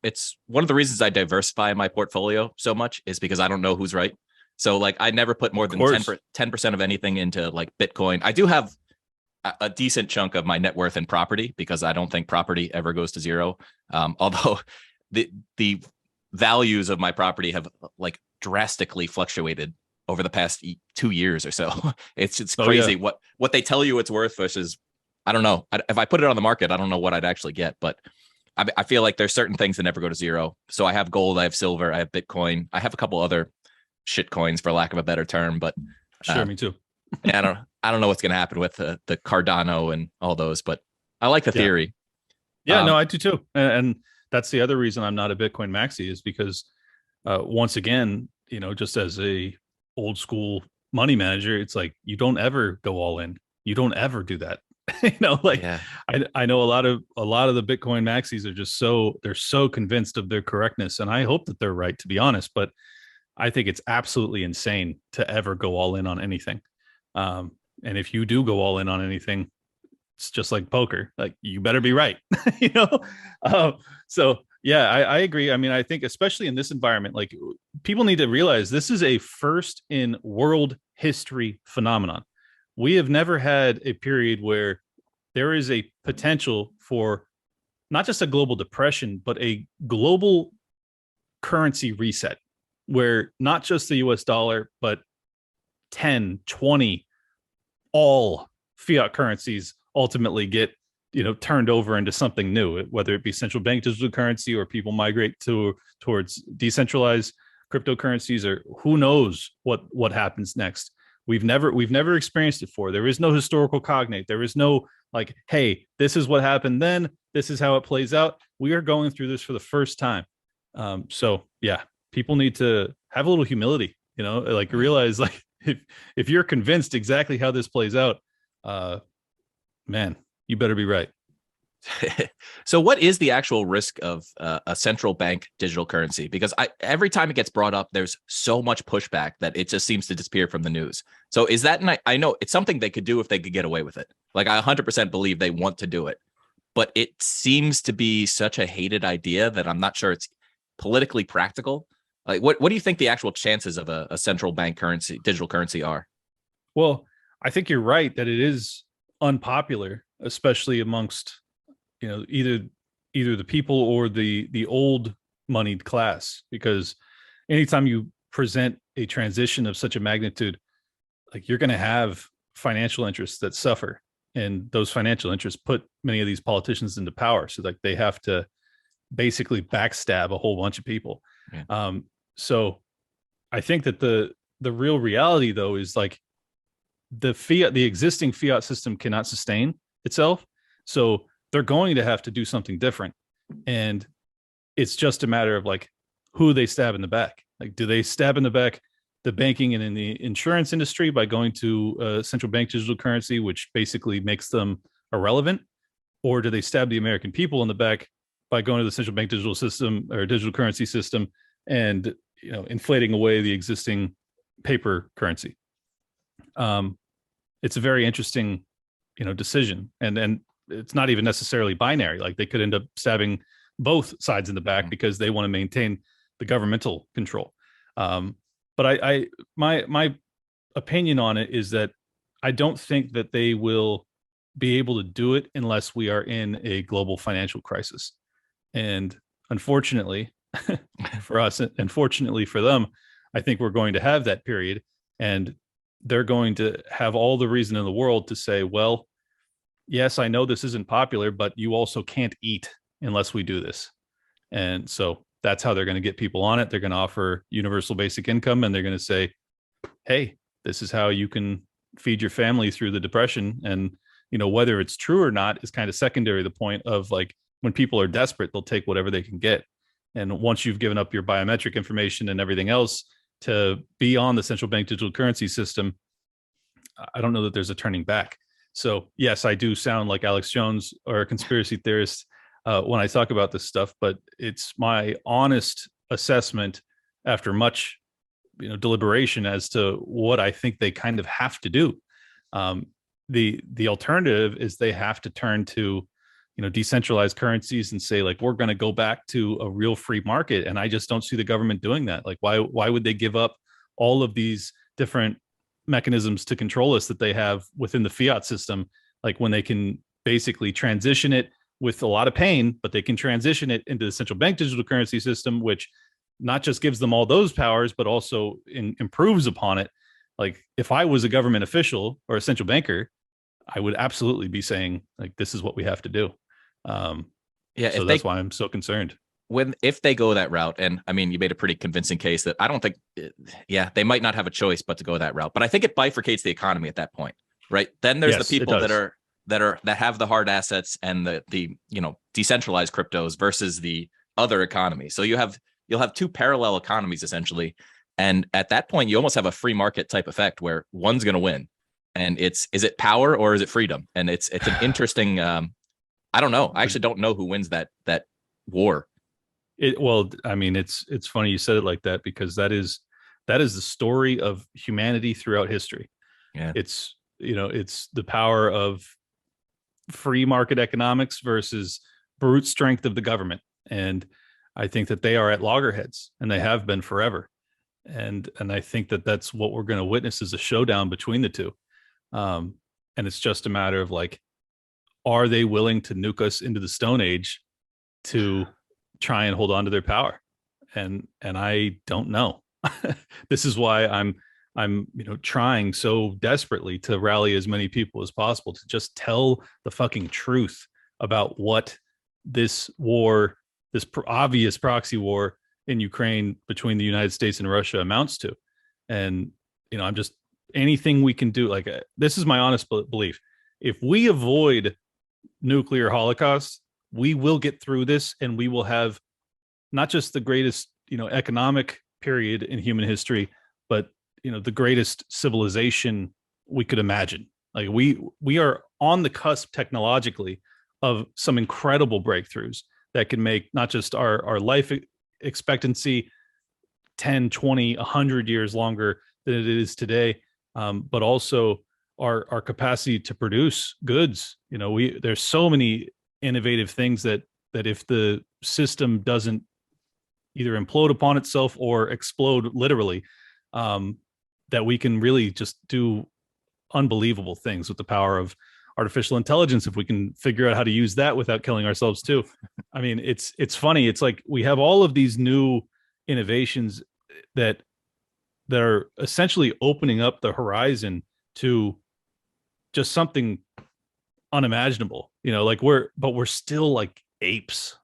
one of the reasons I diversify my portfolio so much is because I don't know who's right. So like, I never put more than 10% of anything into like Bitcoin. I do have a decent chunk of my net worth in property, because I don't think property ever goes to zero. Although the values of my property have like drastically fluctuated over the past 2 years or so. It's crazy what they tell you it's worth versus, I don't know. If I put it on the market, I don't know what I'd actually get, but I feel like there's certain things that never go to zero. So I have gold, I have silver, I have Bitcoin, I have a couple other shit coins, for lack of a better term, but sure, me too. I don't know what's going to happen with the Cardano and all those, but I like the theory. Yeah, no, I do too. And that's the other reason I'm not a Bitcoin maxi, is because once again, just as a old school money manager, it's like, you don't ever go all in. You don't ever do that. I know a lot of the Bitcoin maxis are just they're so convinced of their correctness. And I hope that they're right, to be honest, but I think it's absolutely insane to ever go all in on anything. And if you do go all in on anything, it's just like poker. Like, you better be right, So yeah, I agree. I mean, I think especially in this environment, like, people need to realize this is a first in world history phenomenon. We have never had a period where there is a potential for not just a global depression, but a global currency reset, where not just the US dollar, but 10, 20, all fiat currencies ultimately get, turned over into something new, whether it be central bank digital currency or people migrate towards decentralized cryptocurrencies, or who knows what happens next. We've never experienced it before. There is no historical cognate. There is no like, hey, this is what happened then, this is how it plays out. We are going through this for the first time. So yeah, people need to have a little humility, like realize, like, if you're convinced exactly how this plays out, man, you better be right. So what is the actual risk of a central bank digital currency? Because every time it gets brought up, there's so much pushback that it just seems to disappear from the news. So is that, and I know it's something they could do if they could get away with it. Like, I 100% believe they want to do it, but it seems to be such a hated idea that I'm not sure it's politically practical. Like, what do you think the actual chances of a central bank currency, digital currency, are? Well, I think you're right that it is unpopular, especially amongst, either the people or the old moneyed class, because anytime you present a transition of such a magnitude, like, you're going to have financial interests that suffer, and those financial interests put many of these politicians into power. So like, they have to basically backstab a whole bunch of people. Yeah. So I think that the real reality, though, is like, the existing fiat system cannot sustain itself. So they're going to have to do something different. And it's just a matter of like, who they stab in the back. Like, do they stab in the back the banking and in the insurance industry by going to central bank digital currency, which basically makes them irrelevant? Or do they stab the American people in the back by going to the central bank digital system or digital currency system and inflating away the existing paper currency. It's a very interesting decision, and it's not even necessarily binary. Like they could end up stabbing both sides in the back because they want to maintain the governmental control. But my opinion on it is that I don't think that they will be able to do it unless we are in a global financial crisis. And unfortunately for us, and fortunately for them, I think we're going to have that period, and they're going to have all the reason in the world to say, well, yes, I know this isn't popular, but you also can't eat unless we do this. And so that's how they're going to get people on it. They're going to offer universal basic income, and they're going to say, hey, this is how you can feed your family through the depression. And whether it's true or not is kind of secondary to the point of, like, when people are desperate, they'll take whatever they can get. And once you've given up your biometric information and everything else to be on the central bank digital currency system, I don't know that there's a turning back. So yes, I do sound like Alex Jones or a conspiracy theorist when I talk about this stuff, but it's my honest assessment after much deliberation as to what I think they kind of have to do. The alternative is they have to turn to decentralized currencies and say, like, we're going to go back to a real free market. And I just don't see the government doing that. Like, why would they give up all of these different mechanisms to control us that they have within the fiat system, like when they can basically transition it with a lot of pain, but they can transition it into the central bank digital currency system, which not just gives them all those powers, but also improves upon it. Like, if I was a government official or a central banker, I would absolutely be saying, like, this is what we have to do. So that's why I'm so concerned. If they go that route, and I mean, you made a pretty convincing case that I don't think, they might not have a choice but to go that route. But I think it bifurcates the economy at that point, right? Then there's the people that have the hard assets and the decentralized cryptos versus the other economy. So you'll have two parallel economies essentially, and at that point, you almost have a free market type effect where one's going to win, and is it power or is it freedom? And it's an interesting. I don't know. I actually don't know who wins that war. I mean, it's funny you said it like that, because that is the story of humanity throughout history. Yeah. It's the power of free market economics versus brute strength of the government. And I think that they are at loggerheads, and they have been forever. And I think that that's what we're going to witness, is a showdown between the two. And it's just a matter of, like, are they willing to nuke us into the Stone Age to try and hold on to their power? And I don't know. This is why I'm trying so desperately to rally as many people as possible to just tell the fucking truth about what this war, this obvious proxy war in Ukraine between the United States and Russia amounts to. And I'm just, anything we can do. Like, this is my honest belief: if we avoid nuclear holocaust, we will get through this, and we will have not just the greatest economic period in human history, but the greatest civilization we could imagine. Like, we are on the cusp technologically of some incredible breakthroughs that can make not just our life expectancy 10, 20, 100 years longer than it is today, but also our capacity to produce goods. There's so many innovative things that if the system doesn't either implode upon itself or explode literally, that we can really just do unbelievable things with the power of artificial intelligence, if we can figure out how to use that without killing ourselves too. I mean, it's funny. It's like we have all of these new innovations that are essentially opening up the horizon to just something unimaginable. Like we're still like apes.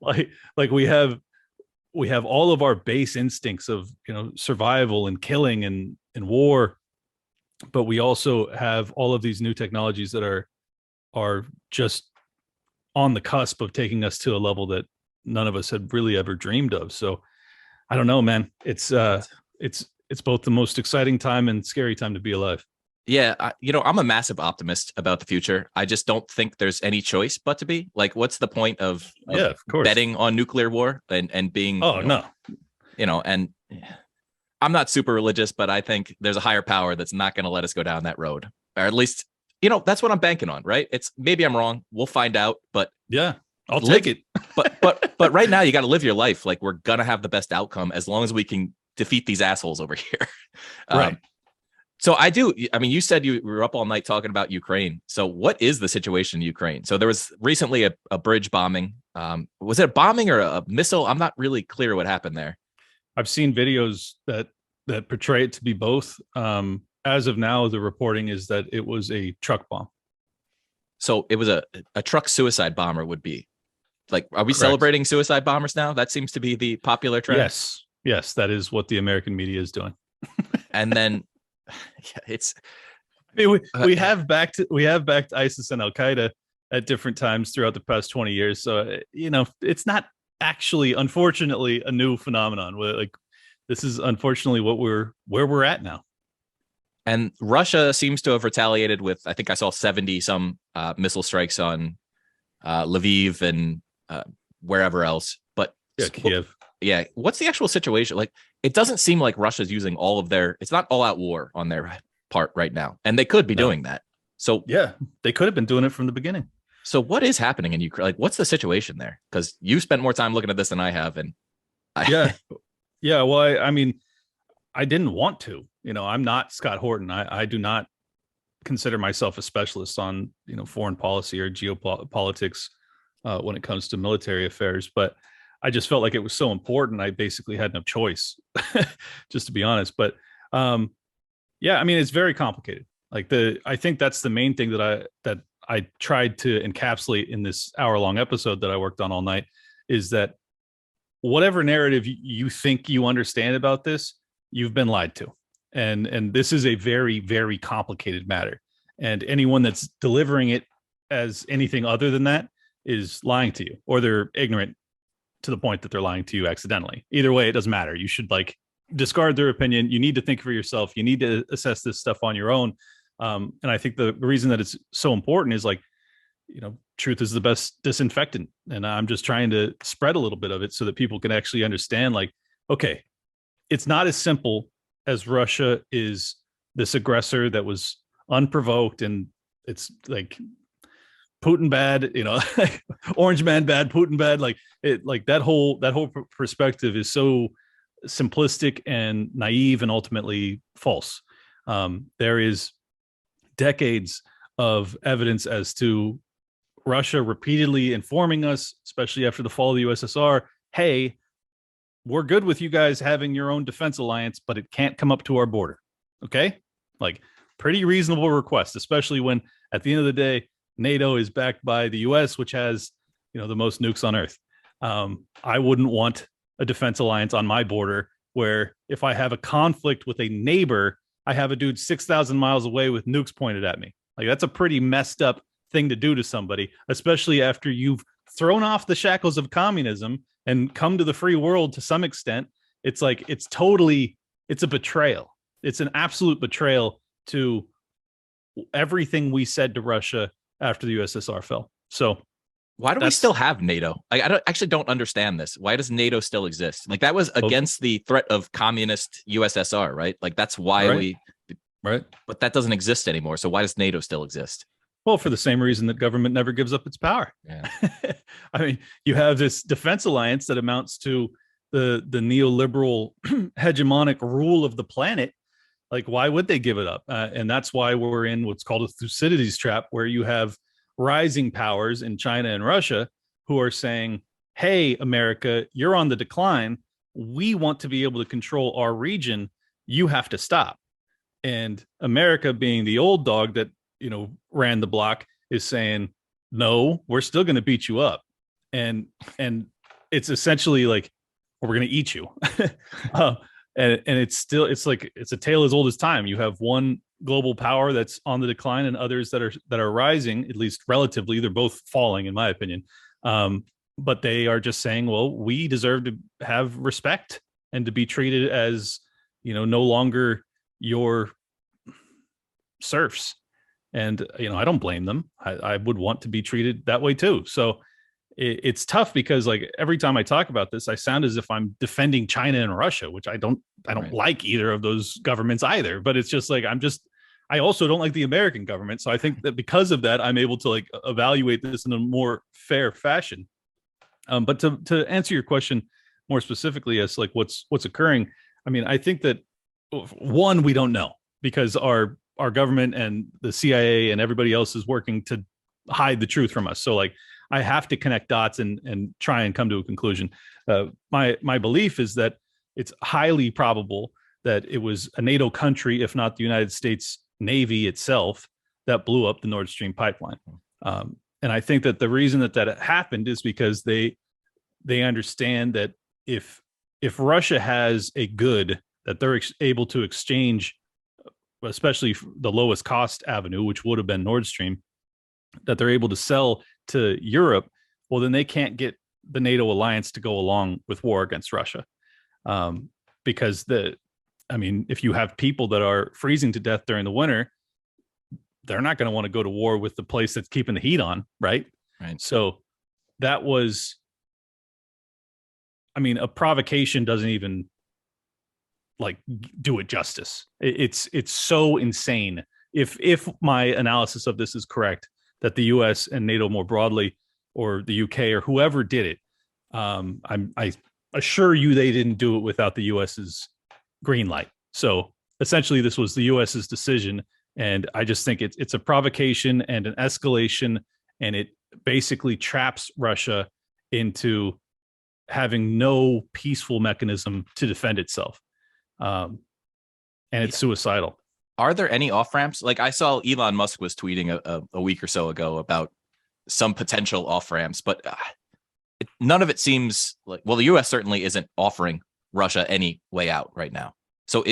Like we have all of our base instincts of survival and killing and war, but we also have all of these new technologies that are just on the cusp of taking us to a level that none of us had really ever dreamed of. So I don't know, man. It's both the most exciting time and scary time to be alive. Yeah, I'm a massive optimist about the future. I just don't think there's any choice but to be. Like, what's the point of Yeah, of course. betting on nuclear war and being, Oh no. and I'm not super religious, but I think there's a higher power that's not going to let us go down that road. Or at least, that's what I'm banking on, right? It's maybe I'm wrong. We'll find out, but Yeah, I'll live, take it. but right now you got to live your life like we're going to have the best outcome as long as we can defeat these assholes over here. Right. So I do. I mean, you said you were up all night talking about Ukraine. So what is the situation in Ukraine? So there was recently a bridge bombing. Was it a bombing or a missile? I'm not really clear what happened there. I've seen videos that portray it to be both. As of now, the reporting is that it was a truck bomb. So it was a truck suicide bomber would be like, are we Correct. celebrating suicide bombers now? That seems to be the popular trend. Yes, that is what the American media is doing. And then it's. I mean, we have backed ISIS and Al Qaeda at different times throughout the past 20 years. So it's not actually, unfortunately, a new phenomenon. Like this is unfortunately where we're at now. And Russia seems to have retaliated with, I think I saw 70 some missile strikes on Lviv and wherever else. But yeah, Kiev. Yeah, what's the actual situation? Like, it doesn't seem like Russia's using all of their. It's not all out war on their part right now, and they could be doing that. So yeah, they could have been doing it from the beginning. So what is happening in Ukraine? Like, what's the situation there? Because you spent more time looking at this than I have, and yeah. Well, I mean, I didn't want to. I'm not Scott Horton. I do not consider myself a specialist on foreign policy or geopolitics when it comes to military affairs, but I just felt like it was so important. I basically had no choice, just to be honest. But yeah, I mean, it's very complicated. Like I think that's the main thing that I tried to encapsulate in this hour-long episode that I worked on all night, is that whatever narrative you think you understand about this, you've been lied to. And this is a very, very complicated matter. And anyone that's delivering it as anything other than that is lying to you, or they're ignorant to the point that they're lying to you accidentally. Either way, it doesn't matter. You should discard their opinion. You need to think for yourself. You need to assess this stuff on your own. And I think the reason that it's so important is truth is the best disinfectant. And I'm just trying to spread a little bit of it so that people can actually understand, okay, it's not as simple as Russia is this aggressor that was unprovoked, and it's like Putin bad, Orange man bad, Putin bad. That whole perspective is so simplistic and naive and ultimately false. There is decades of evidence as to Russia repeatedly informing us, especially after the fall of the USSR, hey, we're good with you guys having your own defense alliance, but it can't come up to our border. Okay? Pretty reasonable request, especially when at the end of the day, NATO is backed by the US, which has, the most nukes on earth. I wouldn't want a defense alliance on my border where if I have a conflict with a neighbor, I have a dude 6,000 miles away with nukes pointed at me. That's a pretty messed up thing to do to somebody, especially after you've thrown off the shackles of communism and come to the free world to some extent. It's it's a betrayal. It's an absolute betrayal to everything we said to Russia after the USSR fell. So why do we still have NATO? I don't understand this. Why does NATO still exist? That was against the threat of communist USSR, right? That's why right. But that doesn't exist anymore. So why does NATO still exist? Well, for the same reason that government never gives up its power. Yeah. I mean, you have this defense alliance that amounts to the neoliberal hegemonic rule of the planet. Why would they give it up? And that's why we're in what's called a Thucydides trap, where you have rising powers in China and Russia who are saying, hey, America, you're on the decline. We want to be able to control our region. You have to stop. And America, being the old dog that ran the block, is saying, no, we're still going to beat you up. And it's essentially we're going to eat you. And it's a tale as old as time. You have one global power that's on the decline and others that are rising, at least relatively. They're both falling, in my opinion. But they are just saying, well, we deserve to have respect and to be treated as, no longer your serfs. And, I don't blame them. I would want to be treated that way too. So it's tough because like every time I talk about this, I sound as if I'm defending China and Russia, which I don't Right. like either of those governments either. But it's just like, I also don't like the American government. So I think that because of that, I'm able to like evaluate this in a more fair fashion. But to answer your question more specifically as like what's occurring, I mean, I think that one, we don't know because our government and the CIA and everybody else is working to hide the truth from us. So like I have to connect dots and try and come to a conclusion. My belief is that it's highly probable that it was a NATO country, if not the United States Navy itself, that blew up the Nord Stream pipeline. And I think that the reason that happened is because they understand that if Russia has a good that they're able to exchange, especially the lowest cost avenue, which would have been Nord Stream, that they're able to sell to Europe, well, then they can't get the NATO alliance to go along with war against Russia. Because if you have people that are freezing to death during the winter, they're not going to want to go to war with the place that's keeping the heat on, right? Right. So that was, a provocation doesn't even like do it justice. It's so insane. If my analysis of this is correct, that the U.S. and NATO more broadly, or the UK or whoever did it, I assure you they didn't do it without the U.S.'s green light. So essentially, this was the U.S.'s decision, and I just think it's a provocation and an escalation, and it basically traps Russia into having no peaceful mechanism to defend itself. And it's suicidal. Are there any off ramps? Like I saw Elon Musk was tweeting a week or so ago about some potential off ramps, but none of it seems like, well, the U.S. certainly isn't offering Russia any way out right now. So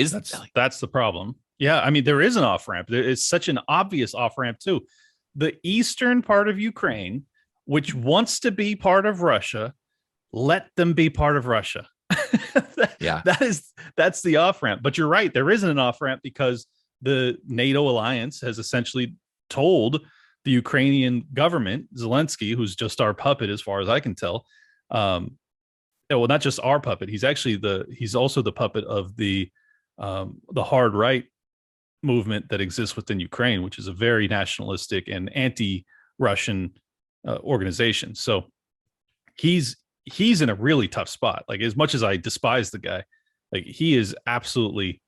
that's the problem. Yeah, there is an off ramp. It's such an obvious off ramp too. The eastern part of Ukraine, which wants to be part of Russia, let them be part of Russia. Yeah, that's the off ramp. But you're right, there isn't an off ramp because the NATO alliance has essentially told the Ukrainian government, Zelensky, who's just our puppet as far as I can tell. Well, not just our puppet. He's also the puppet of the hard right movement that exists within Ukraine, which is a very nationalistic and anti-Russian organization. So he's in a really tough spot. Like, as much as I despise the guy, like, he is absolutely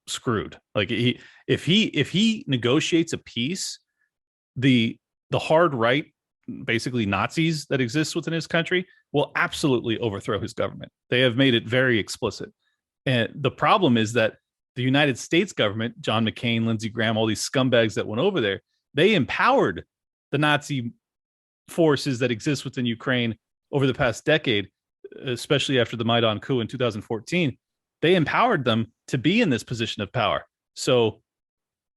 screwed. Like, if he negotiates a peace, the hard right, basically Nazis that exist within his country, will absolutely overthrow his government. They have made it very explicit. And the problem is that the United States government, John McCain, Lindsey Graham, all these scumbags that went over there, they empowered the Nazi forces that exist within Ukraine over the past decade, especially after the Maidan coup in 2014. They empowered them to be in this position of power. So,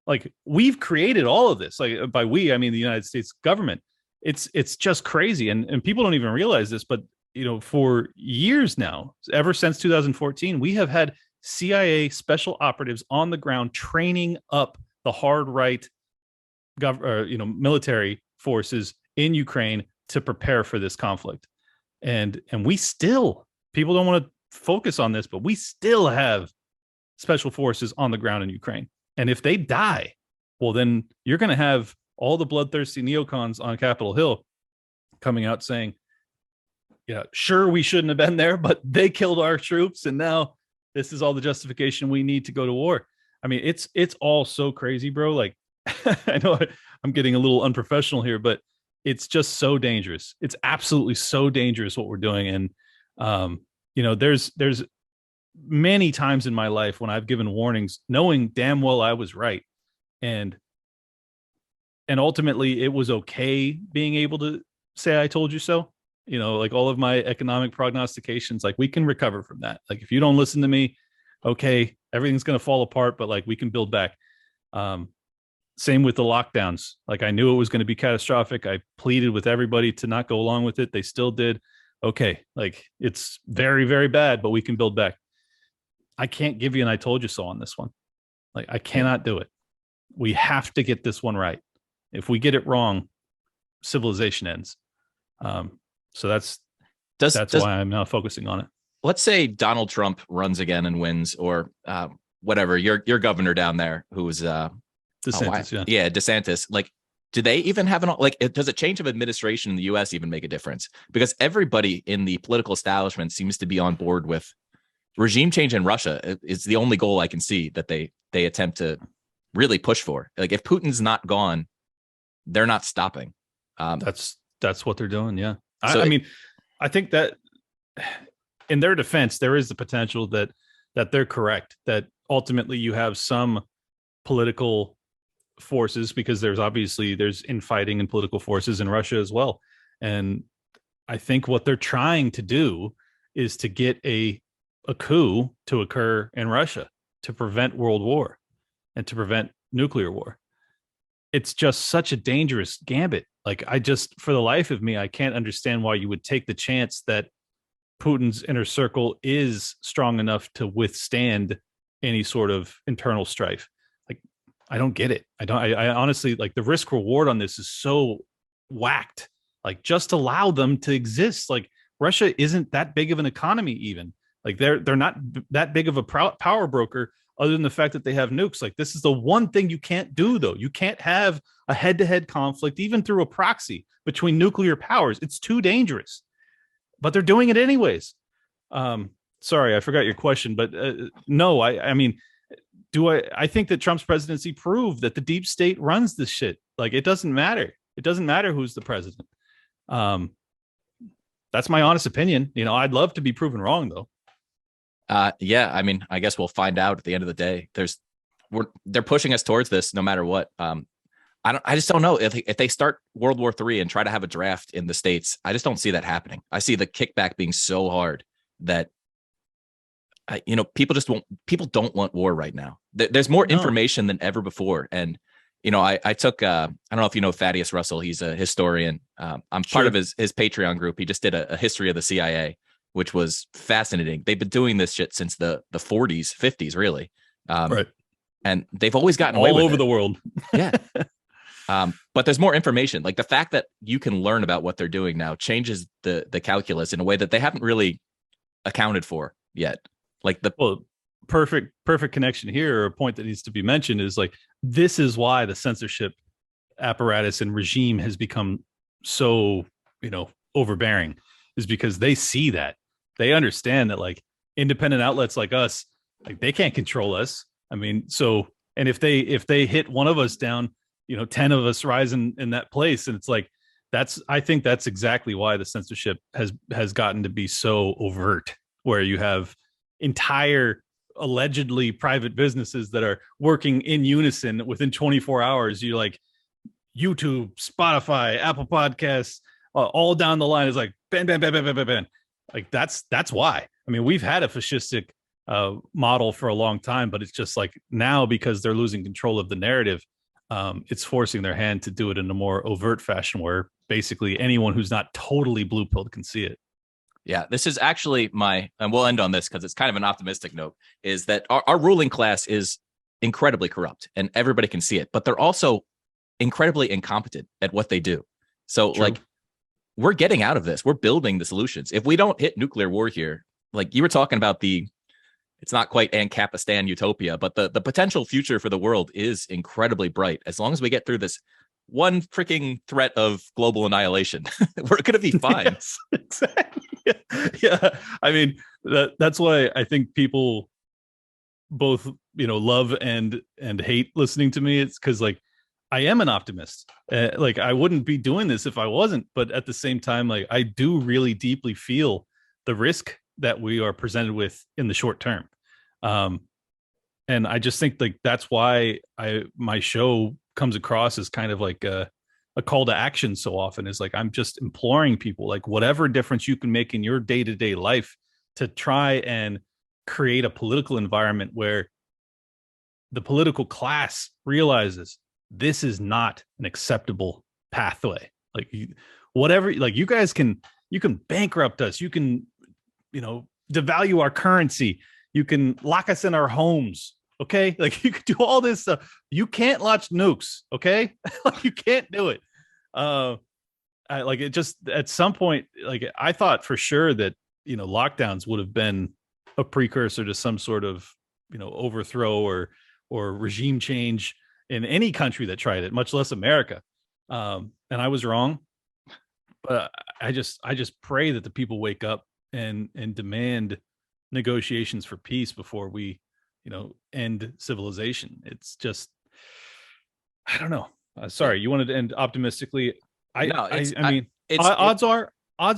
like, we've created all of this. Like, by we, I mean the United States government. It's just crazy, and people don't even realize this, but for years now, ever since 2014, we have had CIA special operatives on the ground training up the hard right military forces in Ukraine to prepare for this conflict. And we still, people don't want to focus on this, but we still have special forces on the ground in Ukraine. And if they die, well, then you're going to have all the bloodthirsty neocons on Capitol Hill coming out saying, yeah, sure, we shouldn't have been there, but they killed our troops, and now this is all the justification we need to go to war. I mean, it's all so crazy, bro. Like, I know I'm getting a little unprofessional here, but it's just so dangerous. It's absolutely so dangerous what we're doing. And there's many times in my life when I've given warnings, knowing damn well I was right, and ultimately it was okay being able to say I told you so. Like, all of my economic prognostications, like, we can recover from that. Like, if you don't listen to me, okay, everything's going to fall apart, but like, we can build back. Same with the lockdowns. Like, I knew it was going to be catastrophic. I pleaded with everybody to not go along with it. They still did. Okay, like, it's very, very bad, but we can build back. I can't give you an I told you so on this one. Like, I cannot do it. We have to get this one right. If we get it wrong, civilization ends. So that's why I'm now focusing on it. Let's say Donald Trump runs again and wins, or whatever, your governor down there who's DeSantis, yeah, DeSantis. Like, do they even have does a change of administration in the US even make a difference? Because everybody in the political establishment seems to be on board with regime change in Russia. Is the only goal I can see that they attempt to really push for. Like, if Putin's not gone, they're not stopping. That's what they're doing. Yeah. So I mean, I think that in their defense, there is the potential that they're correct, that ultimately you have some political forces, because there's infighting and political forces in Russia as well. And I think what they're trying to do is to get a coup to occur in Russia to prevent world war and to prevent nuclear war. It's just such a dangerous gambit. Like, for the life of me, I can't understand why you would take the chance that Putin's inner circle is strong enough to withstand any sort of internal strife. Like, I don't get it. I honestly, like, the risk reward on this is so whacked. Like, just allow them to exist. Like, Russia isn't that big of an economy, even. Like, they're not that big of a power broker, other than the fact that they have nukes. Like, this is the one thing you can't do, though. You can't have a head-to-head conflict, even through a proxy, between nuclear powers. It's too dangerous. But they're doing it anyways. Sorry, I forgot your question, but no, I mean, I think that Trump's presidency proved that the deep state runs this shit. Like, it doesn't matter. It doesn't matter who's the president. That's my honest opinion. I'd love to be proven wrong, though. Yeah, I mean, I guess we'll find out at the end of the day. They're pushing us towards this no matter what. I just don't know if they start World War III and try to have a draft in the States. I just don't see that happening. I see the kickback being so hard that people don't want war right now. There's more information than ever before. And I took I don't know if you know Thaddeus Russell. He's a historian. I'm part of his Patreon group. He just did a history of the CIA, which was fascinating. They've been doing this shit since the 40s, 50s, really. Right. And they've always gotten away with it. All over the world. Yeah. But there's more information. Like, the fact that you can learn about what they're doing now changes the calculus in a way that they haven't really accounted for yet. Like, perfect connection here, or a point that needs to be mentioned, is like, this is why the censorship apparatus and regime has become so, overbearing, is because they see that. They understand that, like, independent outlets like us, like, they can't control us. I mean, and if they hit one of us down, 10 of us rise in that place. And it's like, I think that's exactly why the censorship has gotten to be so overt, where you have entire allegedly private businesses that are working in unison within 24 hours. You're like, YouTube, Spotify, Apple Podcasts, all down the line is like, ban, ban, ban, ban, ban, ban, ban. Like, that's why. I mean, we've had a fascistic model for a long time, but it's just like, now, because they're losing control of the narrative, it's forcing their hand to do it in a more overt fashion, where basically anyone who's not totally blue-pilled can see it. Yeah, this is actually and we'll end on this because it's kind of an optimistic note, is that our ruling class is incredibly corrupt and everybody can see it, but they're also incredibly incompetent at what they do. So True. Like, we're getting out of this. We're building the solutions. If we don't hit nuclear war here, like you were talking about, it's not quite Ancapistan utopia, but the potential future for the world is incredibly bright. As long as we get through this one freaking threat of global annihilation, we're going to be fine. Yes, exactly. Yeah. I mean, that's why I think people both, love and hate listening to me. It's because, like, I am an optimist. Like, I wouldn't be doing this if I wasn't. But at the same time, like, I do really deeply feel the risk that we are presented with in the short term. And I just think, like, that's why my show comes across as kind of like a call to action so often, is like, I'm just imploring people, like, whatever difference you can make in your day-to-day life, to try and create a political environment where the political class realizes this is not an acceptable pathway. Like, whatever, like, you guys can bankrupt us. You can, devalue our currency. You can lock us in our homes, Okay, like you could do all this stuff. You can't launch nukes. Okay, like you can't do it. Like it just at some point, like I thought for sure that lockdowns would have been a precursor to some sort of overthrow or regime change in any country that tried it, much less America. And I was wrong, but I just pray that the people wake up and demand negotiations for peace before we end civilization. It's just, I don't know. Sorry, you wanted to end optimistically. No, I mean, odds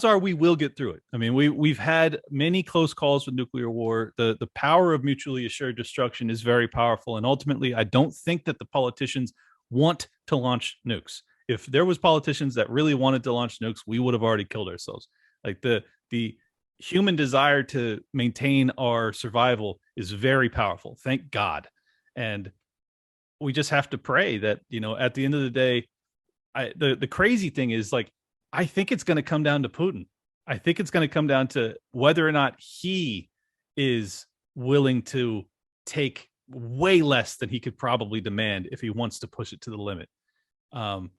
are we will get through it. I mean, we've had many close calls with nuclear war. The power of mutually assured destruction is very powerful, and ultimately, I don't think that the politicians want to launch nukes. If there was politicians that really wanted to launch nukes, we would have already killed ourselves. Like the human desire to maintain our survival is very powerful. Thank God. And we just have to pray that, at the end of the day, the crazy thing is, like, I think it's going to come down to Putin. I think it's going to come down to whether or not he is willing to take way less than he could probably demand if he wants to push it to the limit. And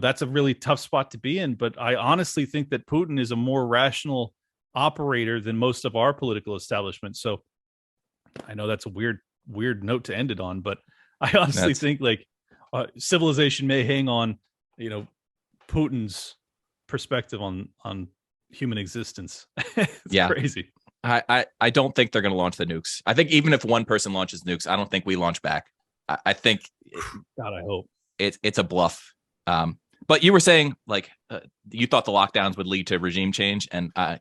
that's a really tough spot to be in. But I honestly think that Putin is a more rational operator than most of our political establishment. So I know that's a weird note to end it on, but I honestly think like civilization may hang on, Putin's perspective on human existence. It's crazy. I don't think they're going to launch the nukes. I think even if one person launches nukes, I don't think we launch back. I think God, I hope it's a bluff. But you were saying like you thought the lockdowns would lead to regime change, and I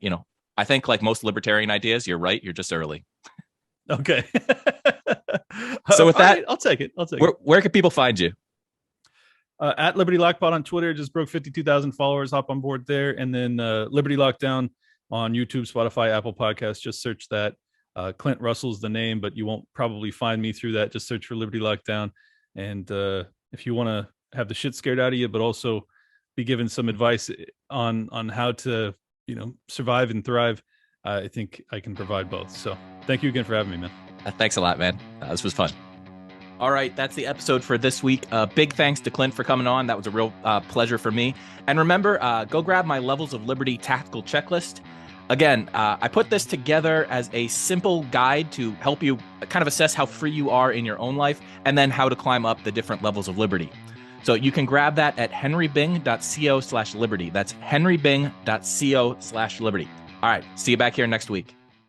think like most libertarian ideas, you're right. You're just early. Okay. So with that, right, I'll take it. Where can people find you? At Liberty Lockpot on Twitter, just broke 52,000 followers. Hop on board there, and then Liberty Lockdown on YouTube, Spotify, Apple Podcasts. Just search that. Clint Russell's the name, but you won't probably find me through that. Just search for Liberty Lockdown. And if you want to have the shit scared out of you, but also be given some advice on how to survive and thrive, I think I can provide both. So thank you again for having me, man. Thanks a lot, man. This was fun. All right, that's the episode for this week. Big thanks to Clint for coming on. That was a real pleasure for me. And remember, go grab my Levels of Liberty tactical checklist. Again, I put this together as a simple guide to help you kind of assess how free you are in your own life, and then how to climb up the different levels of liberty. So you can grab that at henrybing.co/liberty. That's henrybing.co/liberty. All right, see you back here next week.